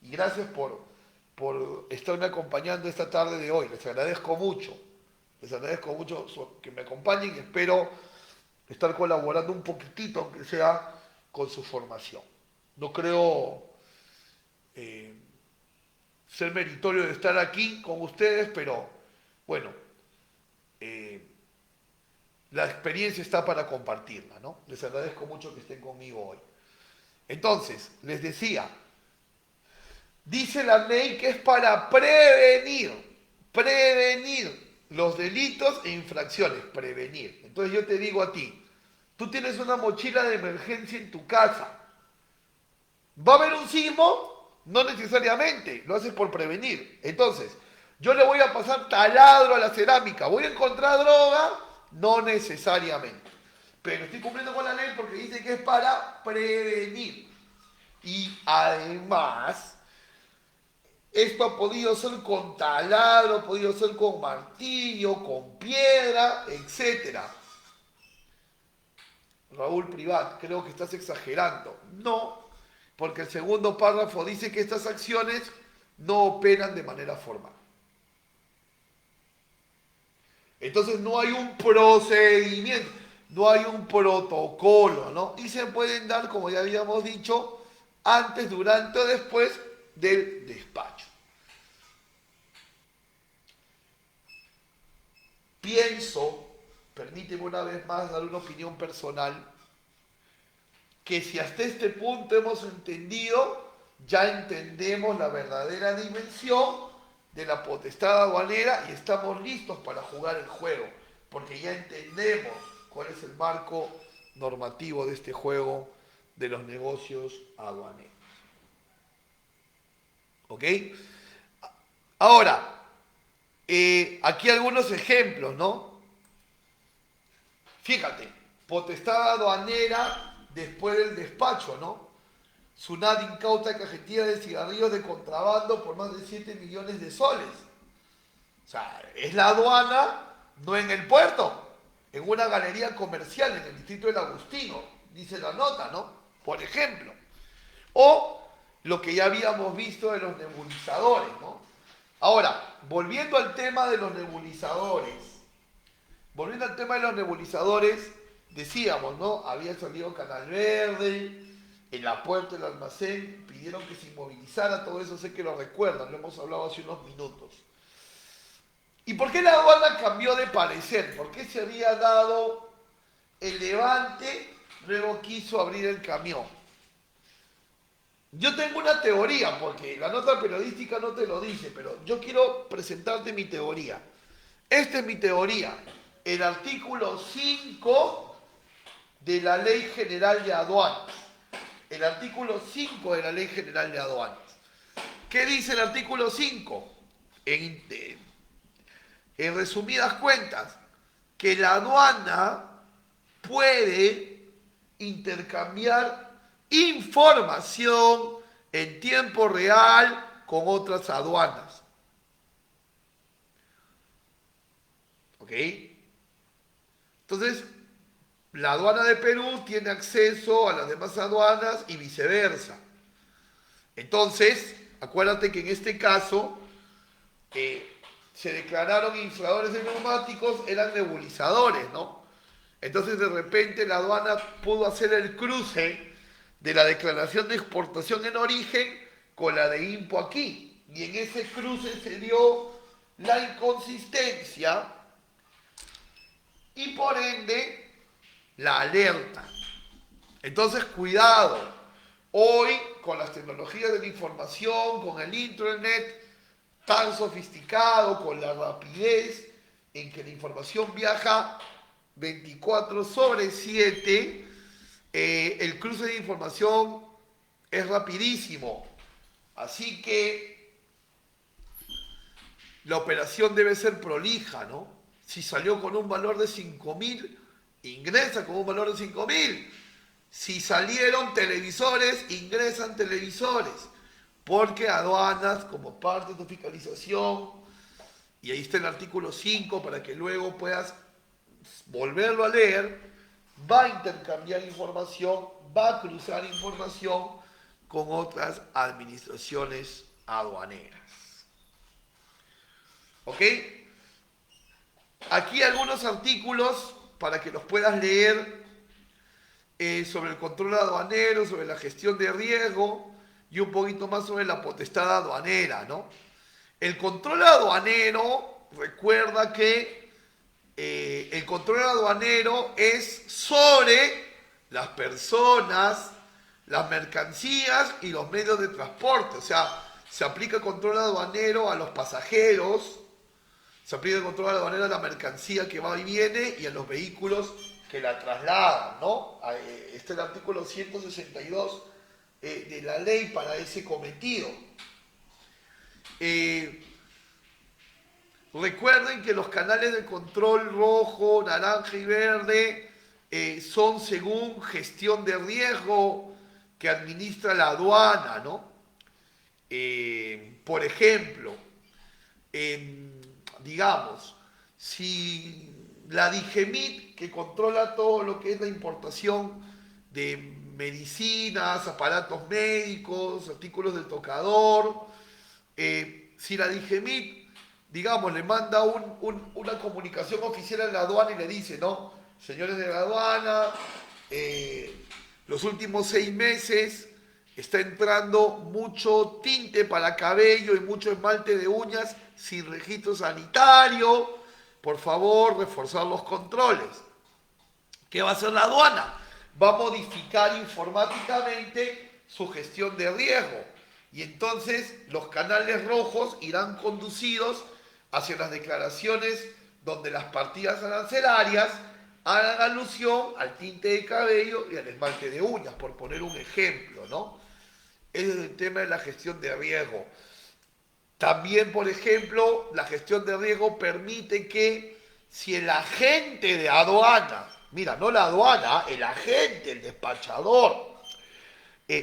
Y gracias por estarme acompañando esta tarde de hoy. Les agradezco mucho. Les agradezco mucho que me acompañen y espero estar colaborando un poquitito, aunque sea con su formación. No creo ser meritorio de estar aquí con ustedes, pero bueno, la experiencia está para compartirla, ¿no? Les agradezco mucho que estén conmigo hoy. Entonces, les decía, dice la ley que es para prevenir los delitos e infracciones, prevenir. Entonces yo te digo a ti, tú tienes una mochila de emergencia en tu casa. ¿Va a haber un sismo? No necesariamente, lo haces por prevenir. Entonces, yo le voy a pasar taladro a la cerámica. ¿Voy a encontrar droga? No necesariamente. Pero estoy cumpliendo con la ley porque dice que es para prevenir. Y además, esto ha podido ser con taladro, ha podido ser con martillo, con piedra, etc. Raúl Privat, creo que estás exagerando. No, porque el segundo párrafo dice que estas acciones no operan de manera formal. Entonces no hay un procedimiento, no hay un protocolo, ¿no? Y se pueden dar, como ya habíamos dicho, antes, durante o después del despacho. Pienso, permíteme una vez más dar una opinión personal, que si hasta este punto hemos entendido, ya entendemos la verdadera dimensión de la potestad aduanera y estamos listos para jugar el juego, porque ya entendemos cuál es el marco normativo de este juego de los negocios aduaneros. ¿Ok? Ahora, aquí algunos ejemplos, ¿no? Fíjate, potestad aduanera después del despacho, ¿no? SUNAT incauta cajetilla de cigarrillos de contrabando por más de 7 millones de soles. O sea, es la aduana, no en el puerto, en una galería comercial en el distrito del Agustino, dice la nota, ¿no? Por ejemplo. O lo que ya habíamos visto de los nebulizadores, ¿no? Ahora, volviendo al tema de los nebulizadores, decíamos, ¿no? Había salido Canal Verde, en la puerta del almacén, pidieron que se inmovilizara, todo eso sé que lo recuerdan, lo hemos hablado hace unos minutos. ¿Y por qué la aduana cambió de parecer? ¿Por qué se había dado el levante, luego quiso abrir el camión? Yo tengo una teoría, porque la nota periodística no te lo dice, pero yo quiero presentarte mi teoría. Esta es mi teoría. El artículo 5 de la Ley General de Aduanas. El artículo 5 de la Ley General de Aduanas. ¿Qué dice el artículo 5? En resumidas cuentas, que la aduana puede intercambiar información en tiempo real con otras aduanas. ¿Ok? Entonces, la aduana de Perú tiene acceso a las demás aduanas y viceversa. Entonces, acuérdate que en este caso se declararon infladores de neumáticos, eran nebulizadores, ¿no? Entonces, de repente, la aduana pudo hacer el cruce de la declaración de exportación en origen con la de impo aquí. Y en ese cruce se dio la inconsistencia y por ende la alerta. Entonces, cuidado. Hoy, con las tecnologías de la información, con el internet tan sofisticado, con la rapidez en que la información viaja 24/7, el cruce de información es rapidísimo. Así que la operación debe ser prolija, ¿no? Si salió con un valor de 5.000, ingresa con un valor de 5.000. Si salieron televisores, ingresan televisores. Porque aduanas, como parte de tu fiscalización, y ahí está el artículo 5 para que luego puedas volverlo a leer, va a intercambiar información, va a cruzar información con otras administraciones aduaneras. ¿Ok? Aquí algunos artículos para que los puedas leer sobre el control aduanero, sobre la gestión de riesgo y un poquito más sobre la potestad aduanera, ¿no? El control aduanero, recuerda que el control aduanero es sobre las personas, las mercancías y los medios de transporte. O sea, se aplica el control aduanero a los pasajeros, se aplica el control aduanero a la mercancía que va y viene y a los vehículos que la trasladan, ¿no? Está el artículo 162 de la ley para ese cometido. Recuerden que los canales de control rojo, naranja y verde son según gestión de riesgo que administra la aduana, ¿no? Por ejemplo, digamos, si la DIGEMIT, que controla todo lo que es la importación de medicinas, aparatos médicos, artículos del tocador, si la DIGEMIT, digamos, le manda una comunicación oficial a la aduana y le dice, ¿no? Señores de la aduana, los últimos 6 meses está entrando mucho tinte para cabello y mucho esmalte de uñas sin registro sanitario. Por favor, reforzar los controles. ¿Qué va a hacer la aduana? Va a modificar informáticamente su gestión de riesgo. Y entonces los canales rojos irán conducidos hacia las declaraciones donde las partidas arancelarias hagan alusión al tinte de cabello y al esmalte de uñas, por poner un ejemplo, ¿no? Ese es el tema de la gestión de riesgo. También, por ejemplo, la gestión de riesgo permite que si el agente de aduana, mira, no la aduana, el agente, el despachador,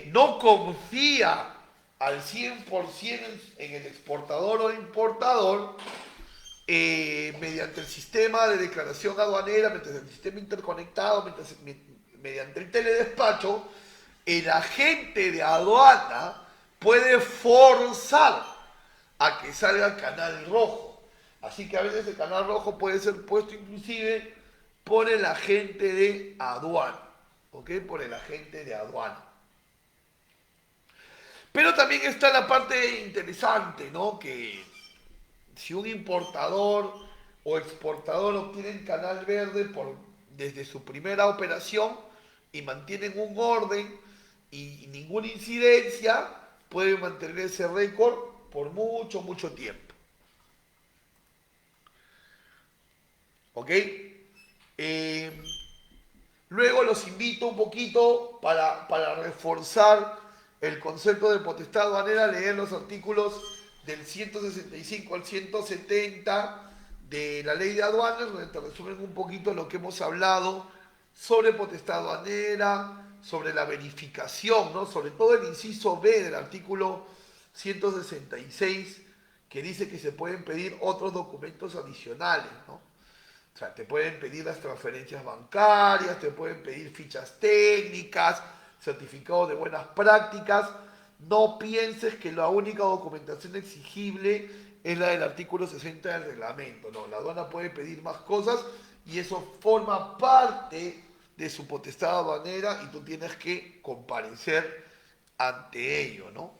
no confía al 100% en el exportador o importador, mediante el sistema de declaración aduanera, mediante el sistema interconectado, mediante el teledespacho, el agente de aduana puede forzar a que salga canal rojo. Así que a veces el canal rojo puede ser puesto inclusive por el agente de aduana, ¿ok? Por el agente de aduana. Pero también está la parte interesante, ¿no? Que si un importador o exportador obtienen canal verde desde su primera operación y mantienen un orden y ninguna incidencia, pueden mantener ese récord por mucho, mucho tiempo. ¿Ok? Luego los invito un poquito para reforzar el concepto de potestad aduanera, leer los artículos del 165 al 170 de la ley de aduanas, donde te resumen un poquito lo que hemos hablado sobre potestad aduanera, sobre la verificación, ¿no? Sobre todo el inciso B del artículo 166, que dice que se pueden pedir otros documentos adicionales, ¿no? O sea, te pueden pedir las transferencias bancarias, te pueden pedir fichas técnicas, certificados de buenas prácticas. No pienses que la única documentación exigible es la del artículo 60 del reglamento. No, la aduana puede pedir más cosas y eso forma parte de su potestad aduanera y tú tienes que comparecer ante ello, ¿no?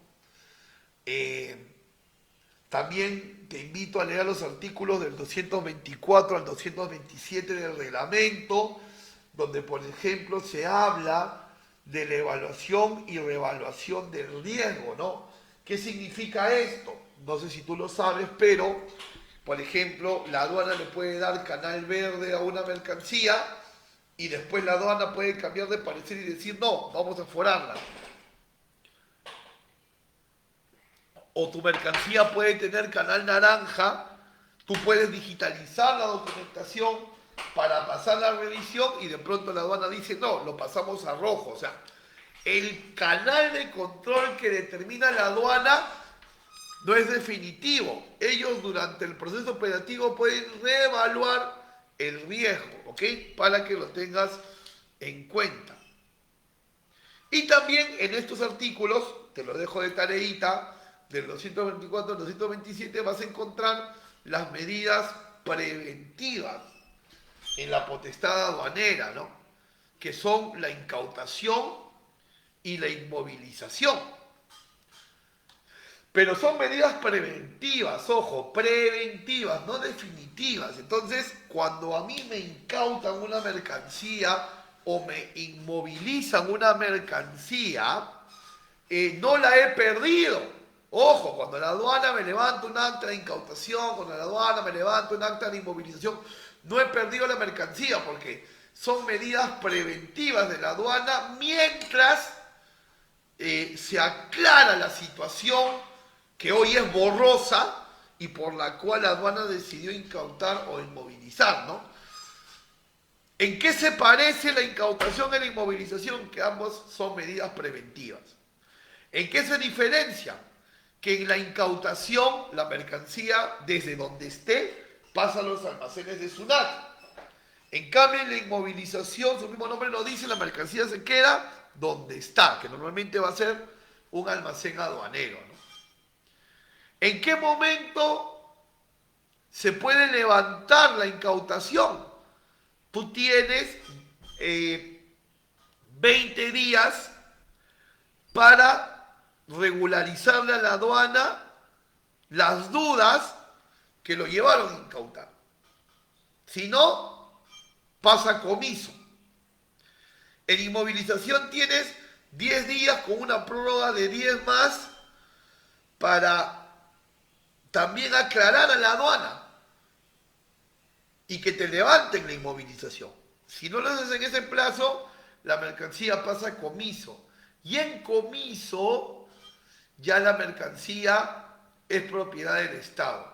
También te invito a leer los artículos del 224 al 227 del reglamento, donde por ejemplo se habla de la evaluación y reevaluación del riesgo, ¿no? ¿Qué significa esto? No sé si tú lo sabes, pero, por ejemplo, la aduana le puede dar canal verde a una mercancía y después la aduana puede cambiar de parecer y decir, no, vamos a aforarla. O tu mercancía puede tener canal naranja, tú puedes digitalizar la documentación para pasar la revisión y de pronto la aduana dice, no, lo pasamos a rojo. O sea, el canal de control que determina la aduana no es definitivo. Ellos durante el proceso operativo pueden reevaluar el riesgo, ¿ok? Para que lo tengas en cuenta. Y también en estos artículos, te lo dejo de tareita, del 224 al 227 vas a encontrar las medidas preventivas en la potestad aduanera, ¿no? Que son la incautación y la inmovilización. Pero son medidas preventivas, ojo, preventivas, no definitivas. Entonces, cuando a mí me incautan una mercancía o me inmovilizan una mercancía, no la he perdido. Ojo, cuando la aduana me levanta un acta de incautación, cuando la aduana me levanta un acta de inmovilización, no he perdido la mercancía porque son medidas preventivas de la aduana mientras se aclara la situación que hoy es borrosa y por la cual la aduana decidió incautar o inmovilizar, ¿no? ¿En qué se parece la incautación y la inmovilización? Que ambos son medidas preventivas. ¿En qué se diferencia? Que en la incautación la mercancía desde donde esté pasa a los almacenes de SUNAT. En cambio en la inmovilización, su mismo nombre lo dice, la mercancía se queda donde está, que normalmente va a ser un almacén aduanero, ¿no? ¿En qué momento se puede levantar la incautación? Tú tienes 20 días para regularizarle a la aduana las dudas que lo llevaron a incautar. Si no, pasa a comiso. En inmovilización tienes 10 días con una prórroga de 10 más para también aclarar a la aduana y que te levanten la inmovilización. Si no lo haces en ese plazo, la mercancía pasa a comiso. Y en comiso, ya la mercancía es propiedad del Estado.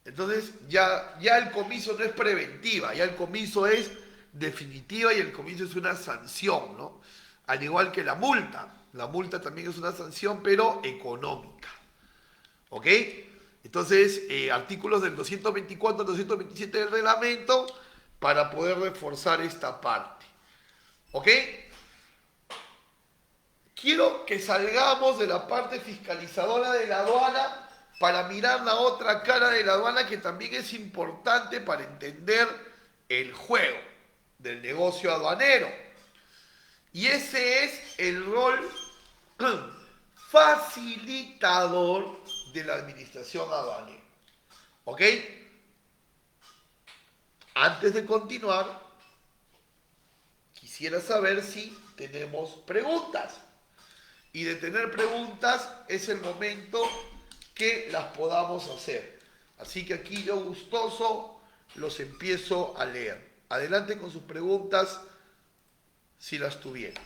Entonces, ya el comiso no es preventiva, ya el comiso es definitiva y el comiso es una sanción, ¿no? Al igual que la multa. La multa también es una sanción, pero económica. ¿Ok? Entonces, artículos del 224 al 227 del reglamento para poder reforzar esta parte. ¿Ok? Quiero que salgamos de la parte fiscalizadora de la aduana para mirar la otra cara de la aduana que también es importante para entender el juego del negocio aduanero. Y ese es el rol facilitador de la administración aduanera. ¿Ok? Antes de continuar, quisiera saber si tenemos preguntas. Y de tener preguntas es el momento que las podamos hacer. Así que aquí yo gustoso los empiezo a leer. Adelante con sus preguntas si las tuvieran.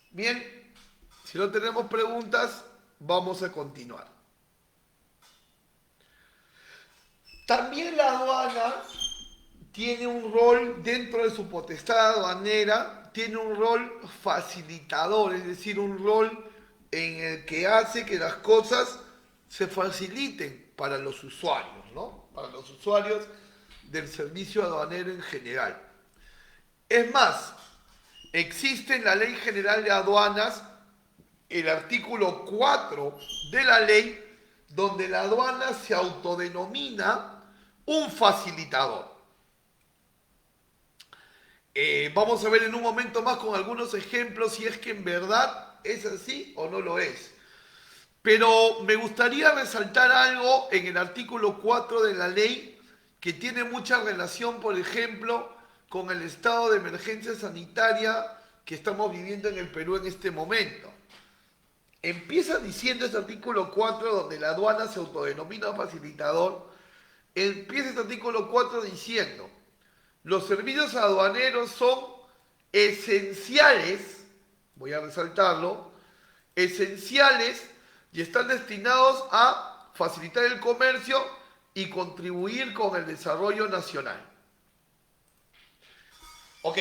Bien, si no tenemos preguntas, vamos a continuar. También la aduana tiene un rol dentro de su potestad aduanera, tiene un rol facilitador, es decir, un rol en el que hace que las cosas se faciliten para los usuarios, ¿no? Para los usuarios del servicio aduanero en general. Es más, existe en la Ley General de Aduanas el artículo 4 de la ley donde la aduana se autodenomina un facilitador. Vamos a ver en un momento más con algunos ejemplos si es que en verdad es así o no lo es. Pero me gustaría resaltar algo en el artículo 4 de la ley que tiene mucha relación, por ejemplo, con el estado de emergencia sanitaria que estamos viviendo en el Perú en este momento. Empieza diciendo este artículo 4, donde la aduana se autodenomina facilitador, empieza este artículo 4 diciendo: los servicios aduaneros son esenciales, voy a resaltarlo, esenciales y están destinados a facilitar el comercio y contribuir con el desarrollo nacional. Ok,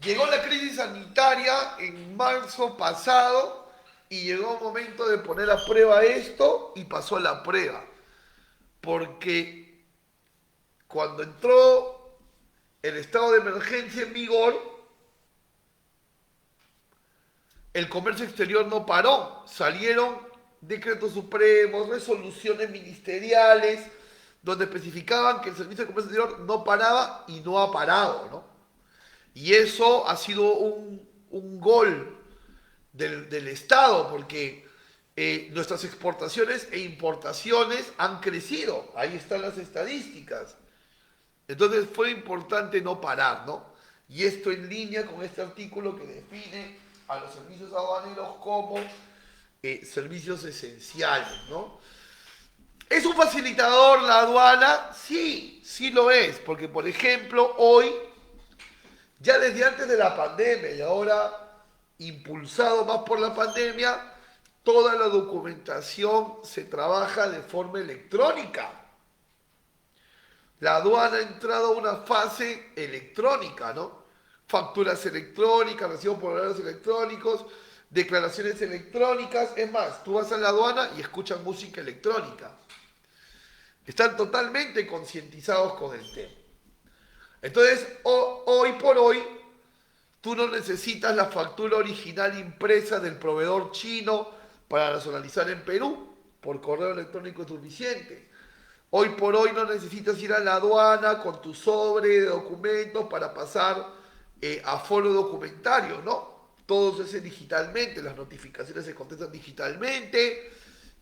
llegó la crisis sanitaria en marzo pasado y llegó un momento de poner a prueba esto y pasó a la prueba. Porque cuando entró el estado de emergencia en vigor, el comercio exterior no paró. Salieron decretos supremos, resoluciones ministeriales, donde especificaban que el Servicio de Comercio Exterior no paraba y no ha parado, ¿no? Y eso ha sido un gol del Estado, porque nuestras exportaciones e importaciones han crecido. Ahí están las estadísticas. Entonces fue importante no parar, ¿no? Y esto en línea con este artículo que define a los servicios aduaneros como servicios esenciales, ¿no? ¿Es un facilitador la aduana? Sí, sí lo es, porque por ejemplo hoy, ya desde antes de la pandemia y ahora impulsado más por la pandemia, toda la documentación se trabaja de forma electrónica. La aduana ha entrado a una fase electrónica, ¿no? Facturas electrónicas, recibos por horarios electrónicos, declaraciones electrónicas. Es más, tú vas a la aduana y escuchas música electrónica. Están totalmente concientizados con el tema. Entonces, hoy por hoy, tú no necesitas la factura original impresa del proveedor chino para nacionalizar en Perú. Por correo electrónico es suficiente. Hoy por hoy no necesitas ir a la aduana con tu sobre de documentos para pasar a foro documentario, ¿no? Todo se hace digitalmente, las notificaciones se contestan digitalmente,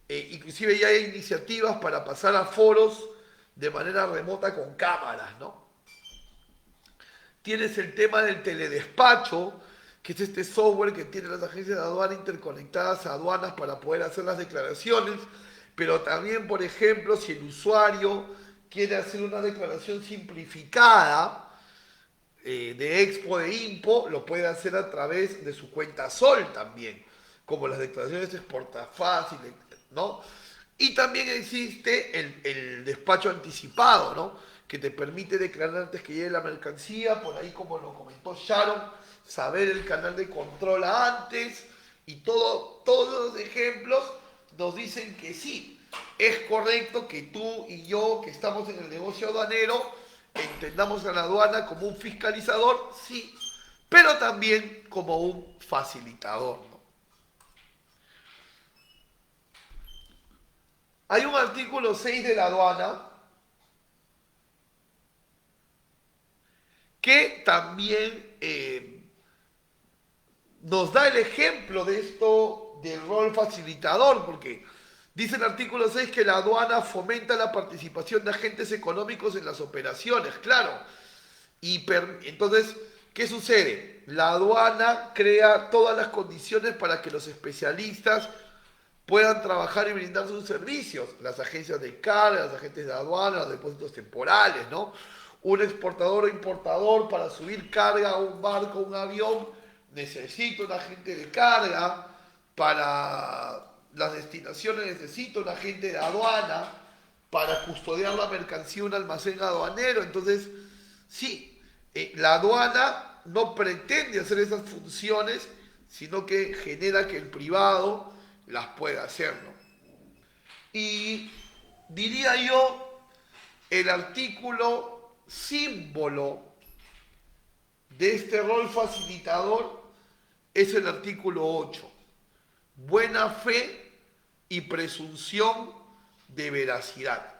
inclusive ya hay iniciativas para pasar a foros de manera remota con cámaras, ¿no? Tienes el tema del teledespacho, que es este software que tienen las agencias de aduana interconectadas a aduanas para poder hacer las declaraciones, pero también, por ejemplo, si el usuario quiere hacer una declaración simplificada de Expo, de Impo, lo puede hacer a través de su cuenta Sol también, como las declaraciones exporta fácil, ¿no? Y también existe el despacho anticipado, ¿no? Que te permite declarar antes que llegue la mercancía, por ahí como lo comentó Sharon, saber el canal de control antes, y todos los ejemplos nos dicen que sí, es correcto que tú y yo, que estamos en el negocio aduanero, entendamos a la aduana como un fiscalizador, sí, pero también como un facilitador, ¿no? Hay un artículo 6 de la aduana que también nos da el ejemplo de esto del rol facilitador, porque dice el artículo 6 que la aduana fomenta la participación de agentes económicos en las operaciones, claro. Entonces, ¿qué sucede? La aduana crea todas las condiciones para que los especialistas puedan trabajar y brindar sus servicios. Las agencias de carga, las agentes de aduana, los depósitos temporales, ¿no? Un exportador o importador para subir carga a un barco, un avión, necesita un agente de carga. Para las destinaciones necesita un agente de aduana. Para custodiar la mercancía, un almacén aduanero. Entonces, sí, la aduana no pretende hacer esas funciones, sino que genera que el privado las pueda hacer, ¿no? Y diría yo, el artículo símbolo de este rol facilitador es el artículo 8. Buena fe y presunción de veracidad.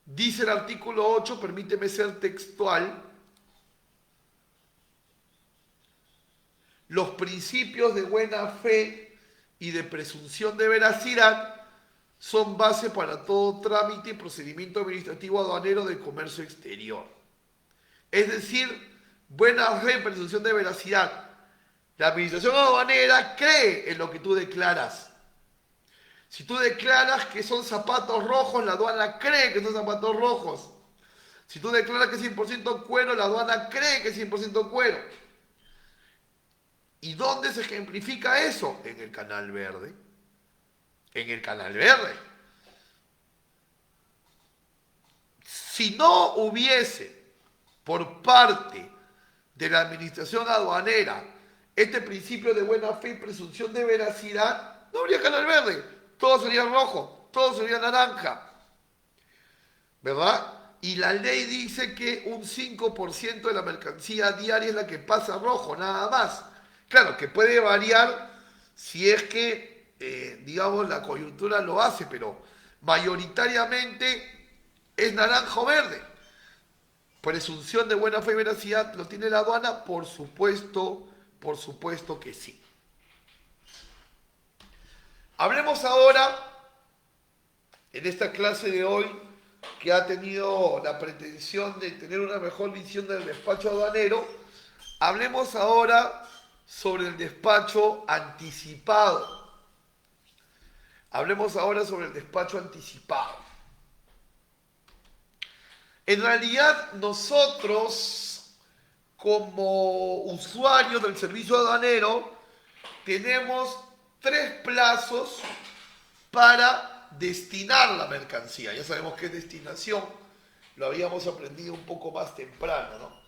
Dice el artículo 8, permíteme ser textual, los principios de buena fe y de presunción de veracidad son base para todo trámite y procedimiento administrativo aduanero de comercio exterior. Es decir, buena fe y presunción de veracidad. La administración aduanera cree en lo que tú declaras. Si tú declaras que son zapatos rojos, la aduana cree que son zapatos rojos. Si tú declaras que es 100% cuero, la aduana cree que es 100% cuero. ¿Y dónde se ejemplifica eso? En el Canal Verde. En el Canal Verde. Si no hubiese por parte de la administración aduanera este principio de buena fe y presunción de veracidad, no habría Canal Verde. Todo sería rojo, todo sería naranja. ¿Verdad? Y la ley dice que un 5% de la mercancía diaria es la que pasa rojo, nada más. Claro, que puede variar si es que, digamos, la coyuntura lo hace, pero mayoritariamente es naranja o verde. Presunción de buena fe y veracidad, ¿lo tiene la aduana? Por supuesto que sí. Hablemos ahora, en esta clase de hoy, que ha tenido la pretensión de tener una mejor visión del despacho aduanero, hablemos ahora sobre el despacho anticipado. Hablemos ahora sobre el despacho anticipado. En realidad, nosotros, como usuarios del servicio aduanero, tenemos 3 plazos para destinar la mercancía. Ya sabemos qué es destinación, lo habíamos aprendido un poco más temprano, ¿no?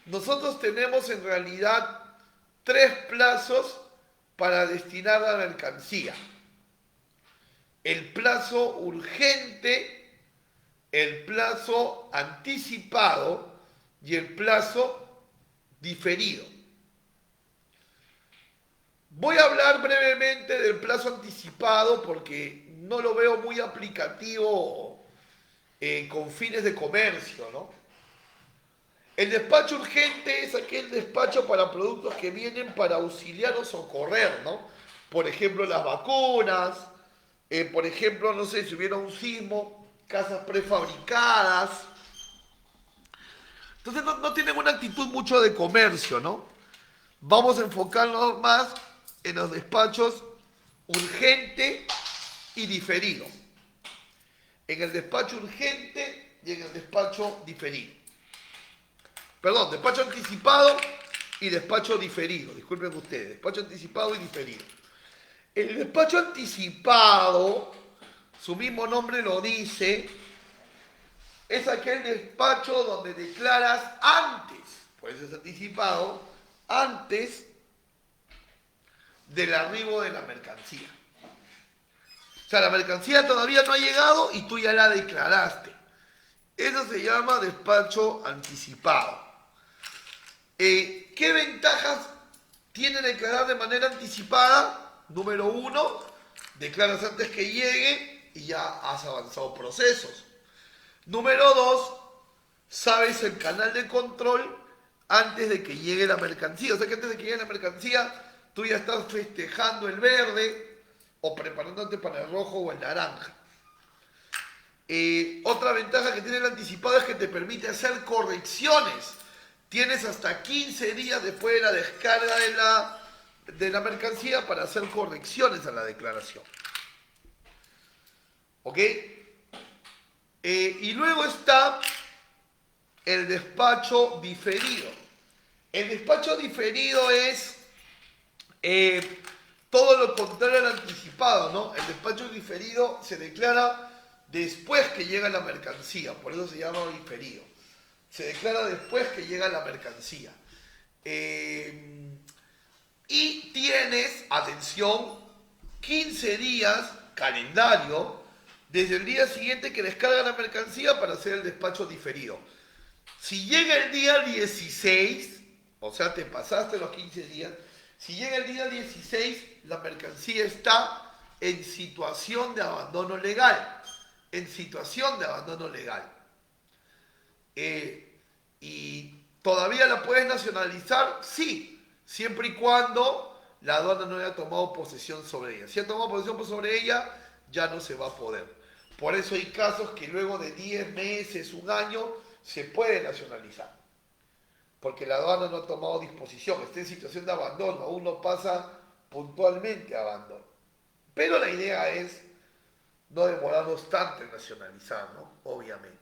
Nosotros tenemos en realidad 3 plazos para destinar la mercancía. El plazo urgente, el plazo anticipado y el plazo diferido. Voy a hablar brevemente del plazo anticipado porque no lo veo muy aplicativo con fines de comercio, ¿no? El despacho urgente es aquel despacho para productos que vienen para auxiliar o socorrer, ¿no? Por ejemplo, las vacunas, por ejemplo, no sé, si hubiera un sismo, casas prefabricadas. Entonces no tienen una actitud mucho de comercio, ¿no? Vamos a enfocarnos más en los despachos urgente y diferido. En el despacho urgente y en el despacho diferido. Perdón, despacho anticipado y despacho diferido. Disculpen ustedes, despacho anticipado y diferido. El despacho anticipado, su mismo nombre lo dice, es aquel despacho donde declaras antes, por eso es anticipado, antes del arribo de la mercancía. O sea, la mercancía todavía no ha llegado y tú ya la declaraste. Eso se llama despacho anticipado. ¿Qué ventajas tiene declarar de manera anticipada? Número 1, declaras antes que llegue y ya has avanzado procesos. Número 2, sabes el canal de control antes de que llegue la mercancía. O sea que antes de que llegue la mercancía, tú ya estás festejando el verde o preparándote para el rojo o el naranja. Otra ventaja que tiene el anticipado es que te permite hacer correcciones. Tienes hasta 15 días después de la descarga de la mercancía para hacer correcciones a la declaración. ¿Ok? Y luego está el despacho diferido. El despacho diferido es todo lo contrario al anticipado, ¿no? El despacho diferido se declara después que llega la mercancía, por eso se llama diferido. Se declara después que llega la mercancía. Y tienes, atención, 15 días, calendario, desde el día siguiente que descarga la mercancía para hacer el despacho diferido. Si llega el día 16, o sea, te pasaste los 15 días, si llega el día 16, la mercancía está en situación de abandono legal. En situación de abandono legal. ¿Y todavía la puedes nacionalizar? Sí, siempre y cuando la aduana no haya tomado posesión sobre ella. Si ha tomado posesión sobre ella, ya no se va a poder. Por eso hay casos que luego de 10 meses, un año, se puede nacionalizar. Porque la aduana no ha tomado disposición, está en situación de abandono, aún no pasa puntualmente a abandono. Pero la idea es no demorarnos tanto en nacionalizar, ¿no? Obviamente.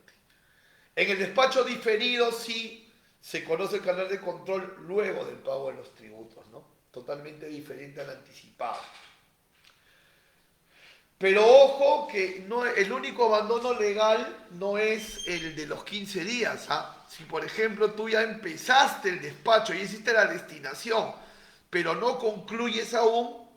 En el despacho diferido sí se conoce el canal de control luego del pago de los tributos, ¿no? Totalmente diferente al anticipado. Pero ojo que no, el único abandono legal no es el de los 15 días, ¿ah? Si por ejemplo tú ya empezaste el despacho y hiciste la destinación, pero no concluyes aún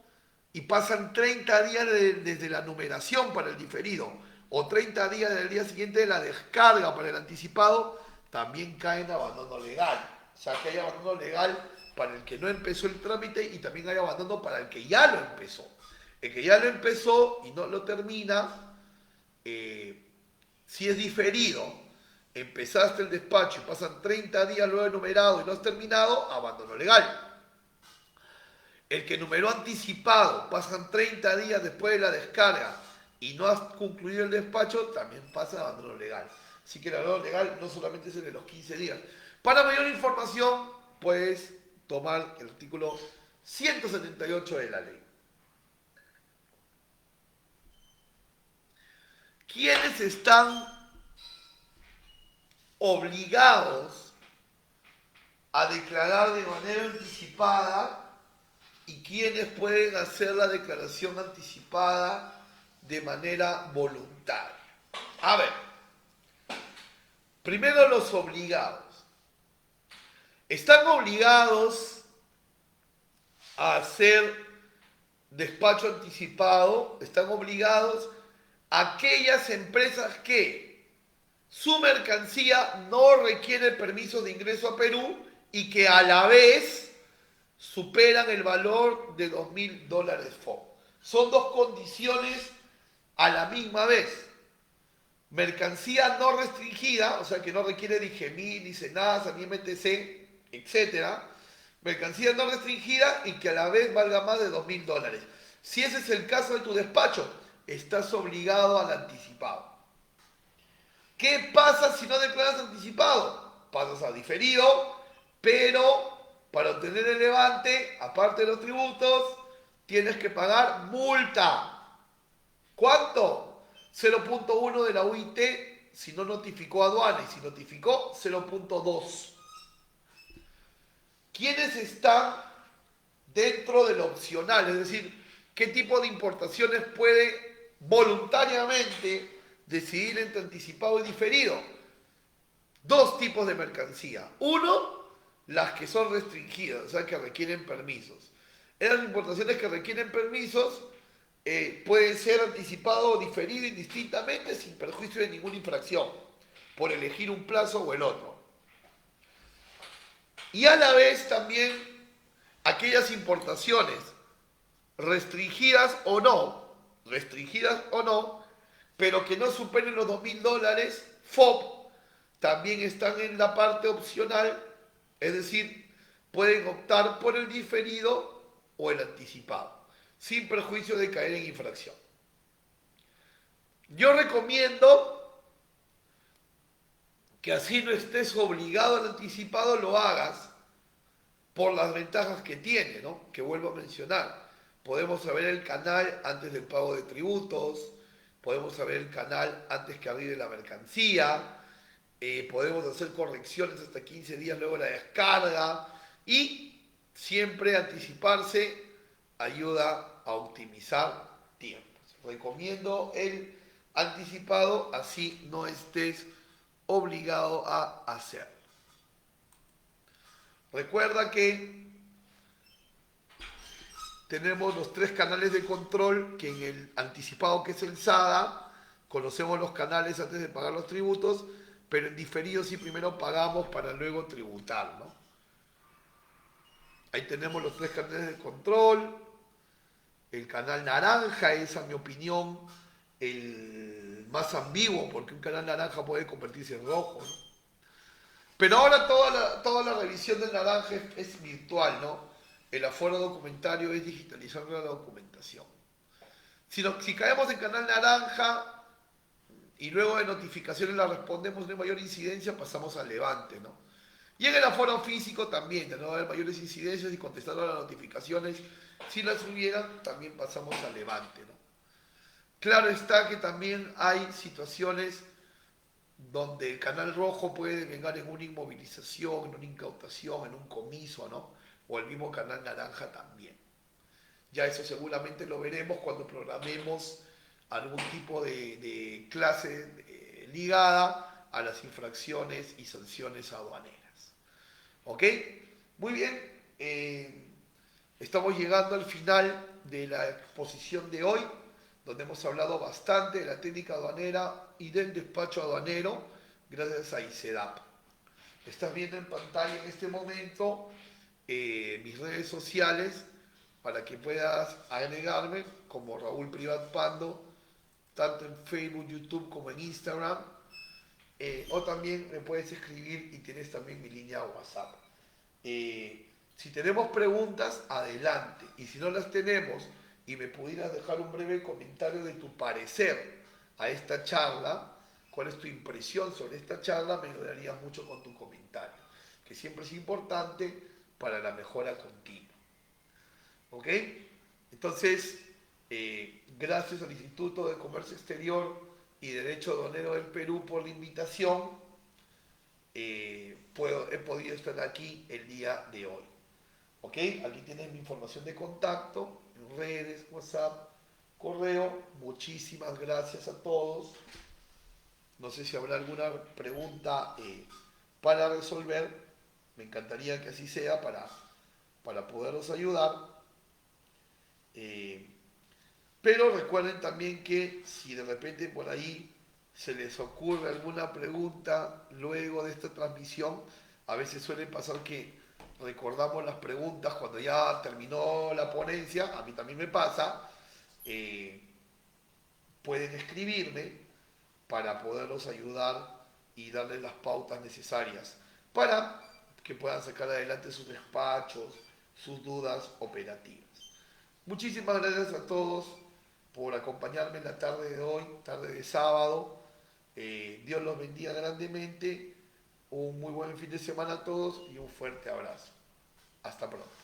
y pasan 30 días desde la numeración para el diferido o 30 días del día siguiente de la descarga para el anticipado, también cae en abandono legal. O sea que hay abandono legal para el que no empezó el trámite y también hay abandono para el que ya lo empezó. El que ya lo empezó y no lo termina, eh, si es diferido, empezaste el despacho y pasan 30 días luego de numerado y no has terminado, abandono legal. El que numeró anticipado, pasan 30 días después de la descarga y no has concluido el despacho, también pasa a abandono legal. Así que el abandono legal no solamente es el de los 15 días. Para mayor información, puedes tomar el artículo 178 de la ley. ¿Quiénes están obligados a declarar de manera anticipada y quiénes pueden hacer la declaración anticipada de manera voluntaria? A ver, primero los obligados. Están obligados a hacer despacho anticipado, están obligados aquellas empresas que su mercancía no requiere permiso de ingreso a Perú y que a la vez superan el valor de $2.000 FOB. Son dos condiciones a la misma vez. Mercancía no restringida, o sea que no requiere ni GEMI, ni SENASA, ni MTC, etc. Mercancía no restringida y que a la vez valga más de $2.000. Si ese es el caso de tu despacho, estás obligado al anticipado. ¿Qué pasa si no declaras anticipado? Pasas a diferido, pero para obtener el levante, aparte de los tributos, tienes que pagar multa. ¿Cuánto? 0.1 de la UIT si no notificó aduana y si notificó 0.2. ¿Quiénes están dentro del opcional? Es decir, ¿qué tipo de importaciones puede voluntariamente decidir entre anticipado y diferido? Dos tipos de mercancía. Uno, las que son restringidas, o sea, que requieren permisos. Esas importaciones que requieren permisos pueden ser anticipado o diferido indistintamente sin perjuicio de ninguna infracción, por elegir un plazo o el otro. Y a la vez también aquellas importaciones restringidas o no, pero que no superen los $2.000 FOB, también están en la parte opcional, es decir, pueden optar por el diferido o el anticipado, sin perjuicio de caer en infracción. Yo recomiendo que así no estés obligado al anticipado, lo hagas por las ventajas que tiene, ¿no? Que vuelvo a mencionar. Podemos saber el canal antes del pago de tributos, podemos saber el canal antes que arribe la mercancía, podemos hacer correcciones hasta 15 días luego de la descarga y siempre anticiparse ayuda a optimizar tiempos. Recomiendo el anticipado, así no estés obligado a hacerlo. Recuerda que tenemos los 3 canales de control, que en el anticipado, que es el SADA, conocemos los canales antes de pagar los tributos, pero en diferido sí primero pagamos para luego tributar, ¿no? Ahí tenemos los 3 canales de control. El canal naranja es, a mi opinión, el más ambiguo, porque un canal naranja puede convertirse en rojo, ¿no? Pero ahora toda la revisión del naranja es virtual, ¿no? El aforo documentario es digitalizar la documentación. Si caemos en canal naranja y luego de notificaciones la respondemos, no hay mayor incidencia, pasamos al levante, ¿no? Y en el aforo físico también, de no haber mayores incidencias y contestando a las notificaciones, si las hubieran, también pasamos al levante, ¿no? Claro está que también hay situaciones donde el canal rojo puede vengar en una inmovilización, en una incautación, en un comiso, ¿no? O el mismo canal naranja también. Ya eso seguramente lo veremos cuando programemos algún tipo de clase ligada a las infracciones y sanciones aduaneras. ¿Ok? Muy bien. Estamos llegando al final de la exposición de hoy, donde hemos hablado bastante de la técnica aduanera y del despacho aduanero, gracias a ICEDAP. Estás viendo en pantalla en este momento mis redes sociales para que puedas agregarme como Raúl Privat Pando tanto en Facebook, YouTube como en Instagram. O también me puedes escribir y tienes también mi línea WhatsApp. Si tenemos preguntas, adelante. Y si no las tenemos y me pudieras dejar un breve comentario de tu parecer a esta charla, cuál es tu impresión sobre esta charla, me ayudaría mucho con tu comentario, que siempre es importante para la mejora continua. ¿Ok? Entonces, gracias al Instituto de Comercio Exterior y Derecho Aduanero del Perú por la invitación, he podido estar aquí el día de hoy. ¿Ok? Aquí tienes mi información de contacto, en redes, WhatsApp, correo. Muchísimas gracias a todos. No sé si habrá alguna pregunta para resolver. Me encantaría que así sea para poderlos ayudar. Eh, pero recuerden también que si de repente por ahí se les ocurre alguna pregunta luego de esta transmisión, a veces suele pasar que recordamos las preguntas cuando ya terminó la ponencia, a mí también me pasa, eh, pueden escribirme para poderlos ayudar y darles las pautas necesarias para que puedan sacar adelante sus despachos, sus dudas operativas. Muchísimas gracias a todos por acompañarme en la tarde de hoy, tarde de sábado. Dios los bendiga grandemente. Un muy buen fin de semana a todos y un fuerte abrazo. Hasta pronto.